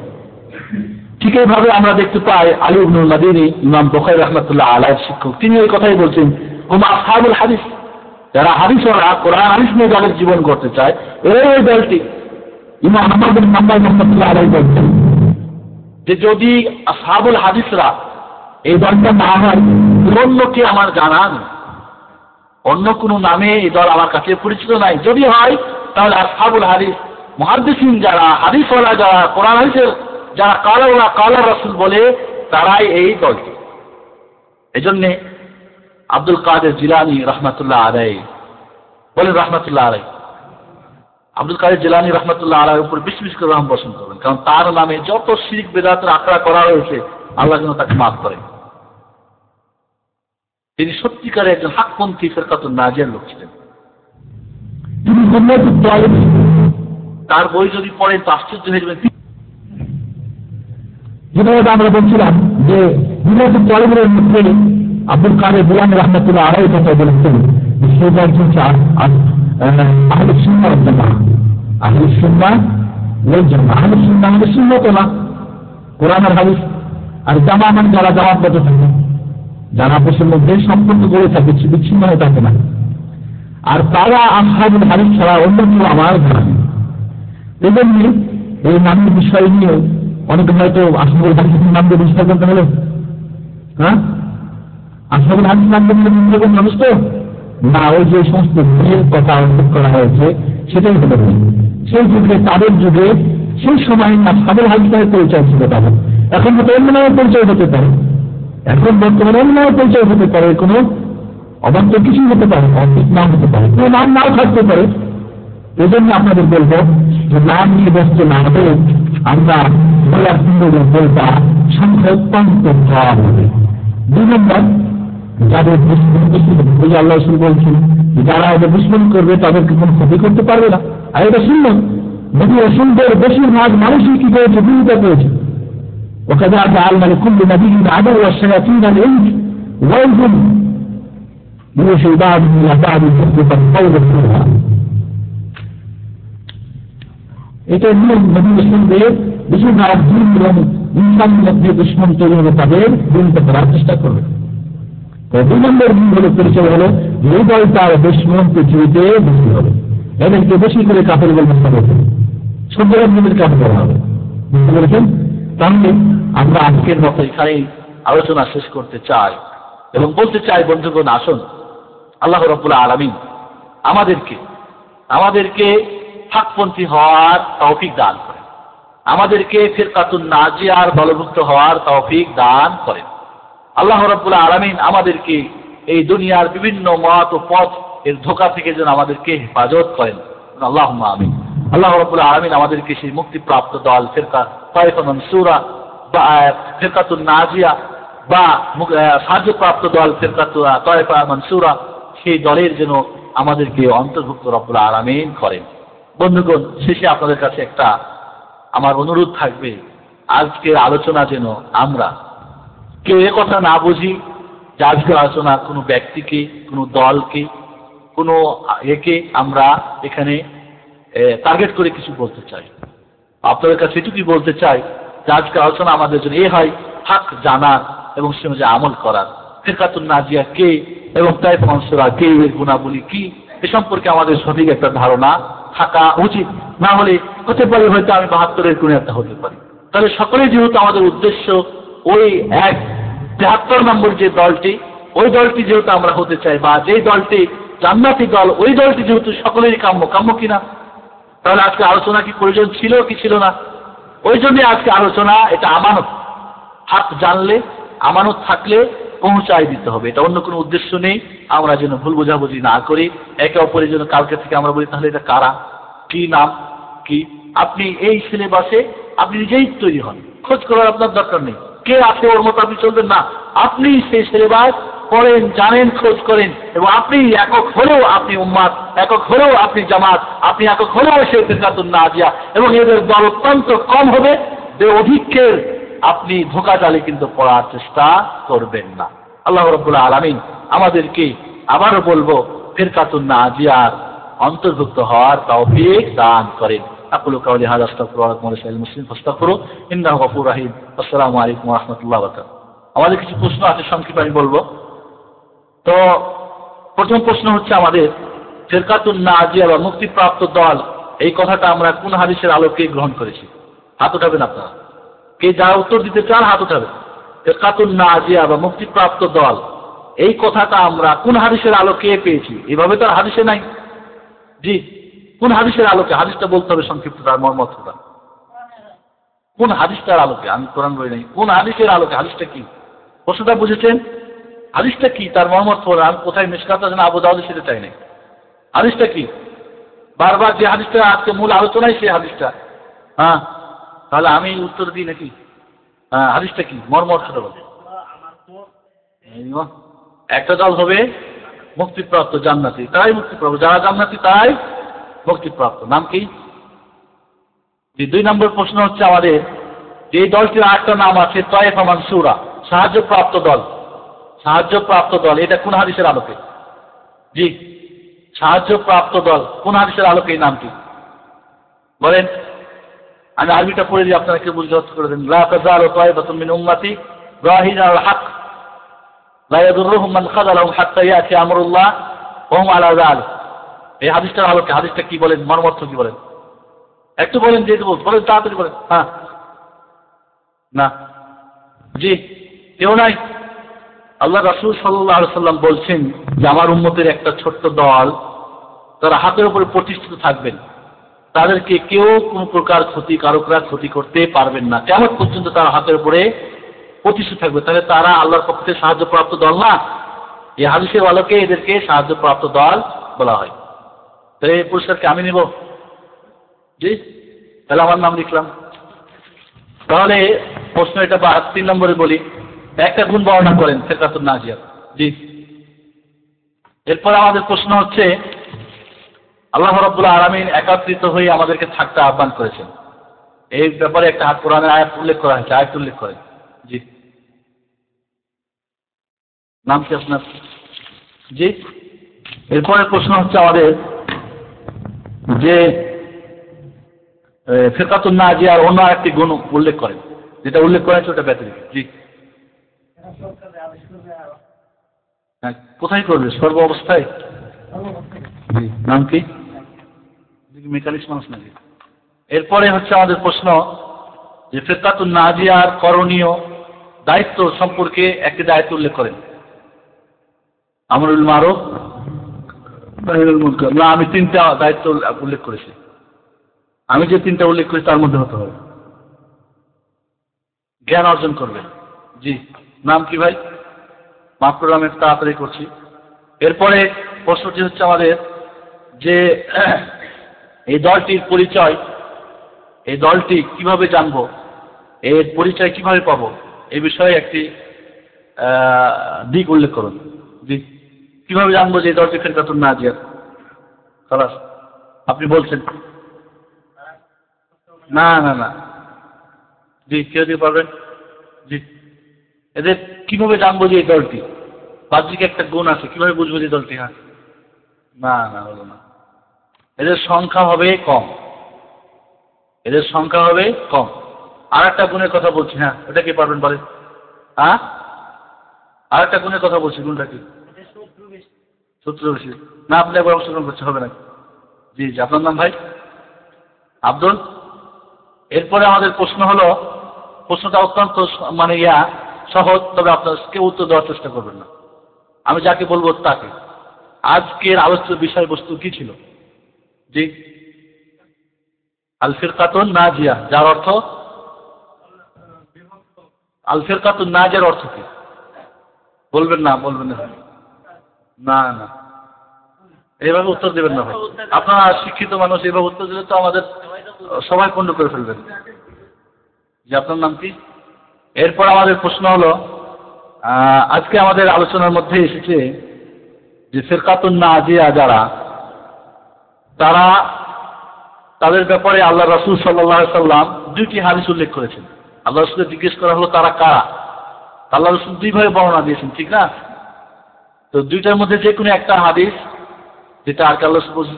ঠিক এইভাবে আমরা দেখতে পাই আলী ইবনুল মাদিনী, ইমাম বুখারী রাহমাতুল্লাহ আলাইহির শিক্ষক, তিনি এই কথাই বলছেন হুম আসহাবুল হাদিস, যারা হাদিস ওরা কোরআন হাদিস নিয়ে যাদের জীবন করতে চায় এরাই ওই দলটি। ইমাম আহমদ বিন হাম্বল রাহমাতুল্লাহ আলাইহি বলছেন যে যদি আসহাবুল হাদিসরা এই দলটা না হয় অন্য কে আমার জানা নেই, অন্য কোনো নামে এই দল আমার কাছে পরিচিত নাই। যদি হয় তাহলে আসহাবুল হাদিস, মুহাদ্দিসিন যারা, হাদিসওয়ালা যারা, কোরআন হাদিসের যারা কালা কালা রাসূল বলে, তারাই এই দলটি। এজন্যে আব্দুল কাদের জিলানী রহমাতুল্লাহ আলাইহি বলেন, রহমাতুল্লাহ আলাইহি, আব্দুল কাদের জিলানী রহমাতুল্লাহ আলাইহির উপর বেশি বেশি করে রহম পোষণ করবেন, কারণ তার নামে যত শিরক বিদআতের আখড়া করা হয়েছে আল্লাহ যেন তাকে মাফ করেন। তিনি সত্যিকারে একজন হকপন্থী ফিরকাতুন নাজিয়ার লোক ছিলেন। তার বই যদি পড়েন তো আশ্চর্য হয়ে যাবেন। যেভাবে আমরা বলছিলাম যে বিনাতুল তালিবের মধ্যে আব্দুল কাদের জিলানী রহমাতুল্লাহ আলাইহি কথা বলেছেন, সেই একজন আহলে সুন্নাহ ওয়াল জামাআহ, আহলে সুন্নাহ ওয়াল জামাআহ। আহলে সুন্নাহ তো না, কোরআন আর হাদিস, আর জামাআহ মানে যারা জামাতবদ্ধ থাকে, যারা আপসের মধ্যে সম্পর্ক গড়ে থাকে, বিচ্ছিন্ন হয়ে থাকে না। আর তারা আসহাবুল হাদিস ছাড়া অন্য কেউ আমার জানা নেই। এজন্য এই নামের বিষয় নিয়ে অনেকে হয়তো আসহাবুল হাদিসের নাম দিয়ে বিশ্বাস করতে হলো, হ্যাঁ, আসহাবুল হাদিস নাম দিয়ে মানুষ তো না, ওই যে সমস্ত ভুলের কথা উল্লেখ করা হয়েছে সেটাই হতে পারে। সেই যুগে, তাদের যুগে, সেই সময় আসহাবুল হাদিসের পরিচয় ছিল তাদের। এখন হয়তো অন্য নামের পরিচয় হতে পারে, এখন বর্তমানে অন্য নামের পরিচয় হতে পারে, কোনো অবাধ্য কিছু হতে পারে, অতীত নাম হতে পারে, কোনো নাম নাও থাকতে পারে। এজন্য আপনাদের বলবো যে নাম নিয়ে ব্যস্ত না হয়ে আমরা বলার সুন্দর বলবা সংখ্যা অত্যন্ত কম হবে। 2 নম্বর, যাদের আল্লাহ রাসূল বলছেন যারা এদের দুশমন করবে তাদেরকে কোনো ক্ষতি করতে পারবে না। আর এটা শুনলেন নবী রাসূলদের বেশিরভাগ মানুষই কি করেছে, বিরোধিতা করেছে। وكذا جعلنا لكل نبي عدوا الشياطين الانس والجن يوحي بعضهم الى بعض زخرفا القول غرورا। এটা নিয়ে নবী রাসূলদের বেশিরভাগ জিন এবং ইনসানের মধ্যে দুশমন তৈরি হবে, তাদের বিরোধিতা করার চেষ্টা করবে। তো 2 নম্বর হলো পরিচয় হলো এই দলটার দুশমন পৃথিবীতে বেশি হবে, এদেরকে বেশি করে কাফের বলবে, সব জায়গায় কাফের করা হবে। বুঝতে পেরেছেন? তাহলে আমরা আজকের মতো এখানেই আলোচনা শেষ করতে চাই এবং বলতে চাই, বন্ধুগণ, আসুন আল্লাহ রাব্বুল আলামিন আমাদেরকে হকপন্থী হওয়ার তৌফিক দান করেন, আমাদেরকে ফিরকাতুন নাজিয়ার দলভুক্ত হওয়ার তৌফিক দান করেন। আল্লাহ রাব্বুল আলামিন আমাদেরকে এই দুনিয়ার বিভিন্ন মত ও পথ এর ধোঁকা থেকে যেন আমাদেরকে হেফাজত করেন, আল্লাহুম্মা আমিন। আল্লাহ রাব্বুল আলামিন আমাদেরকে সেই মুক্তিপ্রাপ্ত দল ফিরকা তায়েফা মানসুরা বা ফিরকাতুন নাজিয়া বা সাহায্যপ্রাপ্ত দল ফিরকাতুন তায়েফা মানসুরা, সেই দলের যেন আমাদেরকে অন্তর্ভুক্ত রব্বুল আলামিন করেন। বন্ধুগণ, শেষে আপনাদের কাছে একটা আমার অনুরোধ থাকবে, আজকের আলোচনা যেন আমরা কেউ কথা না বুঝি যে আজকের আলোচনা কোনো ব্যক্তিকে, কোনো দলকে, কোনো একে আমরা এখানে টার্গেট করে কিছু বলতে চাই। আপনাদের কাছে এটুকুই বলতে চাই যে আজকের আলোচনা আমাদের জন্য হয় হক জানার এবং সে অনুযায়ী আমল করার। ফিরকাতুন নাজিয়া কে এবং তায়েফা মানসুরা কে, এর গুণাবলী কি, এ সম্পর্কে আমাদের সঠিক একটা ধারণা থাকা উচিত। না হলে হতে পারে হয়তো আমি 72-এর কোনো একটা হতে পারি। তাহলে সকলেই যেহেতু আমাদের উদ্দেশ্য ওই 73 নম্বর যে দলটি, ওই দলটি যেহেতু আমরা হতে চাই, বা যেই দলটি জান্নাতি দল, ওই দলটি যেহেতু সকলেরই কাম্য কিনা, তাহলে আজকে আলোচনা কি প্রয়োজন ছিল কি ছিল না? ওই জন্য আজকে আলোচনা, এটা আমানত। হক জানলে, আমানত থাকলে পৌঁছায় দিতে হবে, এটা অন্য কোনো উদ্দেশ্য নেই। আমরা যেন ভুল বোঝাবুঝি না করি, একে অপরের জন্য কালকে থেকে আমরা বলি তাহলে এটা কারা, কি নাম কি। আপনি এই সিলেবাসে আপনি নিজেই তৈরি হন, খোঁজ করার আপনার দরকার নেই কে আছে ওর মতো আপনি চলবেন না। আপনি সেই সিলেবাস পড়েন, জানেন, খোঁজ করেন, এবং আপনি একক হলেও আপনি উম্মাত, একক হলেও আপনি জামাত, আপনি একক হলেও সেই ফিরকাতুন নাজিয়া, এবং এদের দল অত্যন্ত কম হবে, অধিকের আপনি ধোঁকা জালে কিন্তু পড়ার চেষ্টা করবেন না। আল্লাহ রাব্বুল আলামিন আমাদেরকে আবারও বলবো ফিরকাতুন নাজিয়ার অন্তর্ভুক্ত হওয়ার তৌফিক দান করেন। আকুলু কাওলি হাযা আস্তাগফিরুল্লাহ ওয়া আতুবু ইলাইহি মুসলিম ফাস্তাগফিরু ইন্নাহু গফুরুর রহিম। আসসালামু আলাইকুম ওয়া রাহমাতুল্লাহি ওয়া বারাকাতুহু। আমাদের কিছু প্রশ্ন আছে, সংক্ষেপে আমি বলবো। তো প্রথম প্রশ্ন হচ্ছে আমাদের, ফিরকাতুন নাজিয়া বা মুক্তিপ্রাপ্ত দল, এই কথাটা আমরা কোন হাদিসের আলোকে গ্রহণ করেছি? হাত উঠাবেন আপনারা, কে যা উত্তর দিতে চান হাত উঠাবেন। ফিরকাতুন নাজিয়া বা মুক্তিপ্রাপ্ত দল, এই কথাটা আমরা কোন হাদিসের আলোকে পেয়েছি? এভাবে তো আর হাদিসে নাই। জি, কোন হাদিসের আলোকে? হাদিসটা বলতে হবে সংক্ষিপ্ত, তার মর্মটা কোন হাদিসটার আলোকে? আমি কোরআন বই নাই, কোন হাদিসের আলোকে? হাদিসটা কি? প্রশ্নটা বুঝেছেন? হাদিসটা কি তার মর্মত? আমি কোথায় মিশকাত আছে না আবু দাউদে সেটা চাই নাই। হাদিসটা কি? বারবার যে হাদিসটা আজকে মূল আলোচনায় সেই হাদিসটা। হ্যাঁ, তাহলে আমি উত্তর দিই নাকি? হ্যাঁ, হাদিসটা কি? মর্মটা বলে। একটা দল হবে মুক্তিপ্রাপ্ত জান্নাতি, তাই মুক্তিপ্রাপ্ত, যারা জান্নাতি তাই মুক্তিপ্রাপ্ত। নাম কি? যে 2 নম্বর প্রশ্ন হচ্ছে আমাদের, যে দলটির আরেকটা নাম আছে তায়েফা মানসুরা, সাহায্যপ্রাপ্ত দল। সাহায্যপ্রাপ্ত দল, এটা কোন হাদিসের আলোকে? জি, সাহায্যপ্রাপ্ত দল কোন হাদিসের আলোকে এই নামটি? বলেন। আমি আরবিটা পড়ে দিই, আপনারা কি বুঝতে করে দেন। লা তাযালু তায়েফাতুন মিন উম্মতি যাহিরিন আলাল হক লা ইয়াদুররুহুম মান খাযালাহুম হাত্তা ইয়াতি আমরুল্লাহ ওয়া হুম আলা যালিক। এই হাদিসটার আলোকে হাদিসটা কি বলেন, মর্মার্থ কি বলেন? একটু বলেন, যে বলেন, তাড়াতাড়ি বলেন। হ্যাঁ, না, জি, কেউ নাই। আল্লাহ রাসূল সাল্লাল্লাহু আলাইহি সাল্লাম বলছেন যে আমার উম্মতের একটা ছোট্ট দল, তারা হাতের উপরে প্রতিষ্ঠিত থাকবেন, তাদেরকে কেউ কোন প্রকার ক্ষতিকারকরা ক্ষতি করতে পারবেন না, কিয়ামত পর্যন্ত তারা হাতের উপরে প্রতিষ্ঠিত থাকবে। তাহলে তারা আল্লাহর পক্ষ থেকে সাহায্যপ্রাপ্ত দল না? এই হাদিসের আলোকে এদেরকে সাহায্যপ্রাপ্ত দল বলা হয়। তাহলে এই পুরস্কারকে আমি নিব? জি, তাহলে আমার নাম লিখলাম। তাহলে প্রশ্ন এটা 3 নম্বরে বলি, একটা গুণ বর্ণনা করেন ফিরকাতুন নাজিয়া। জি, এরপর আমাদের প্রশ্ন হচ্ছে, আল্লাহ রাব্বুল আলামিন একত্রিত হয়ে আমাদেরকে থাকতে আহ্বান করেছেন, এই ব্যাপারে একটা কোরআনের আয়াত উল্লেখ করা হয়েছে, আয়াত উল্লেখ করেন। জি, নাম কি আপনার? জি, এরপরে প্রশ্ন হচ্ছে আমাদের যে ফিরকাতুন নাজিয়ার অন্য একটি গুণ উল্লেখ করেন, যেটা উল্লেখ করেছে ওটা ব্যতিরিক্ত। জি, হ্যাঁ, কোথায় করবে? সর্ব অবস্থায়। জি, নাম কি? মেকানিক্স মানুষ নাকি? এরপরে হচ্ছে আমাদের প্রশ্ন যে ফিরকাতুন নাজিয়ার করণীয় দায়িত্ব সম্পর্কে একটি দায়িত্ব উল্লেখ করেন। আমরুল মারুফ নাহিয়ুল মুনকার। না, আমি 3টা দায়িত্ব উল্লেখ করেছি। আমি যে 3টা উল্লেখ করেছি তার মধ্যে হতে হবে। জ্ঞান অর্জন করবে। জি, নাম কি ভাই? মাফ করে, আমি তাড়াতাড়ি করছি। এরপরে প্রশ্নটি হচ্ছে আমাদের যে এই দলটির পরিচয়, এই দলটি কিভাবে জানবো, এর পরিচয় কিভাবে পাবো, এই বিষয়ে একটি দিক উল্লেখ করুন। জি, কিভাবে জানবো যে এই দলটি ফিরকাতুন নাজিয়া? খালাস, আপনি বলছেন। না না না, জি, কেউ দিতে পারবেন? জি, এদের কিভাবে জানবো যে এই দলটি? বাহ্যিক একটা গুণ আছে, কিভাবে বুঝবো যে দলটি? হ্যাঁ, না না, হলো না। এদের সংখ্যা হবে কম, এদের সংখ্যা হবে কম। আর একটা গুণের কথা বলছি। হ্যাঁ, ওটা কি পারবেন বলেন? হ্যাঁ, আর একটা গুণের কথা বলছি, গুণটা কি? শত্রু বেশি। না, আপনি একবার অংশগ্রহণ করতে হবে না। জি জি, আপনার নাম ভাই? আব্দুল। এরপরে আমাদের প্রশ্ন হলো, প্রশ্নটা অত্যন্ত সহজ, তবে আপনার কেউ উত্তর দেওয়ার চেষ্টা করবেন না। আমি যাকে বলবো তাকে। আজকের আলোচ্য বিষয়বস্তু কি ছিল? জি, আল ফিরকাতুন নাজিয়া, যার অর্থ আল ফিরকাতুন নাজিয়ার অর্থ কি? বলবেন না, বলবেন না, না না, এইভাবে উত্তর দেবেন না ভাই। আপনারা শিক্ষিত মানুষ, এইভাবে উত্তর দিলে তো আমাদের সবাই পণ্ড করে ফেলবেন। যে আপনার নাম কি? এরপর আমাদের প্রশ্ন হলো, আজকে আমাদের আলোচনার মধ্যে এসেছে যে ফিরকাতুন নাজিয়া যারা, তারা, তাদের ব্যাপারে আল্লাহ রাসূল সাল্লাল্লাহু আলাইহি সাল্লাম 2টি হাদিস উল্লেখ করেছেন। আল্লাহ রাসূলকে জিজ্ঞেস করা হলো তারা কারা? আল্লাহ রাসূল 2ভাবে বর্ণনা দিয়েছেন, ঠিক না? তো 2টার মধ্যে যে কোনো একটা হাদিস, যেটা আর আল্লাহ রাসূল বলছেন,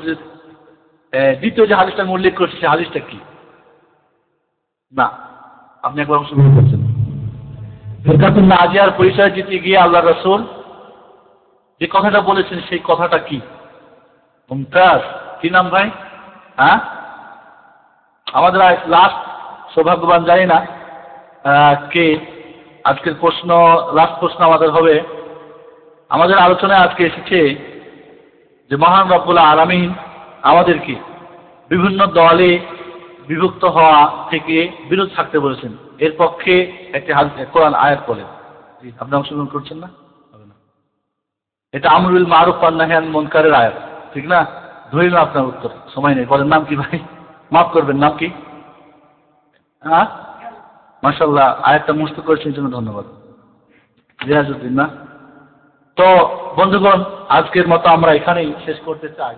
দ্বিতীয় যে হাদিসটা আমি উল্লেখ করেছি সেই হাদিসটা কি? না, আপনি একবার অংশগ্রহণ করছেন। ফিরকাতুন নাজিয়ার পরিচয় দিতে গিয়ে আল্লাহ রাসূল যে কথাটা বলেছেন সেই কথাটা কি? মুমতাজ। কি নাম ভাই? হ্যাঁ, আমাদের লাস্ট সৌভাগ্যবান, জানি না কে, আজকের লাস্ট প্রশ্ন আমাদের হবে, আমাদের আলোচনায় আজকে এসেছে যে মহান রব্বুল আলামিন আমাদেরকে বিভিন্ন দলে বিভক্ত হওয়া থেকে বিরত থাকতে বলেছেন। এর পক্ষে একটি কোরআন আয়াত বলেন। জি, আপনি অংশগ্রহণ করছেন না? হবে না। এটা আমরুল মারুফ ওয়ান নাহি আনিল মুনকারের আয়াত, ঠিক না? ধরি না আপনার উত্তর, সময় নেই। বলেন নাম কি ভাই? মাফ করবেন, নাম কি? হ্যাঁ, মাশাআল্লাহ, আয়াতটা মুস্ত করেছেন জন্য ধন্যবাদ। রিয়াজউদ্দিন না? তো বন্ধুগণ, আজকের মতো আমরা এখানেই শেষ করতে চাই।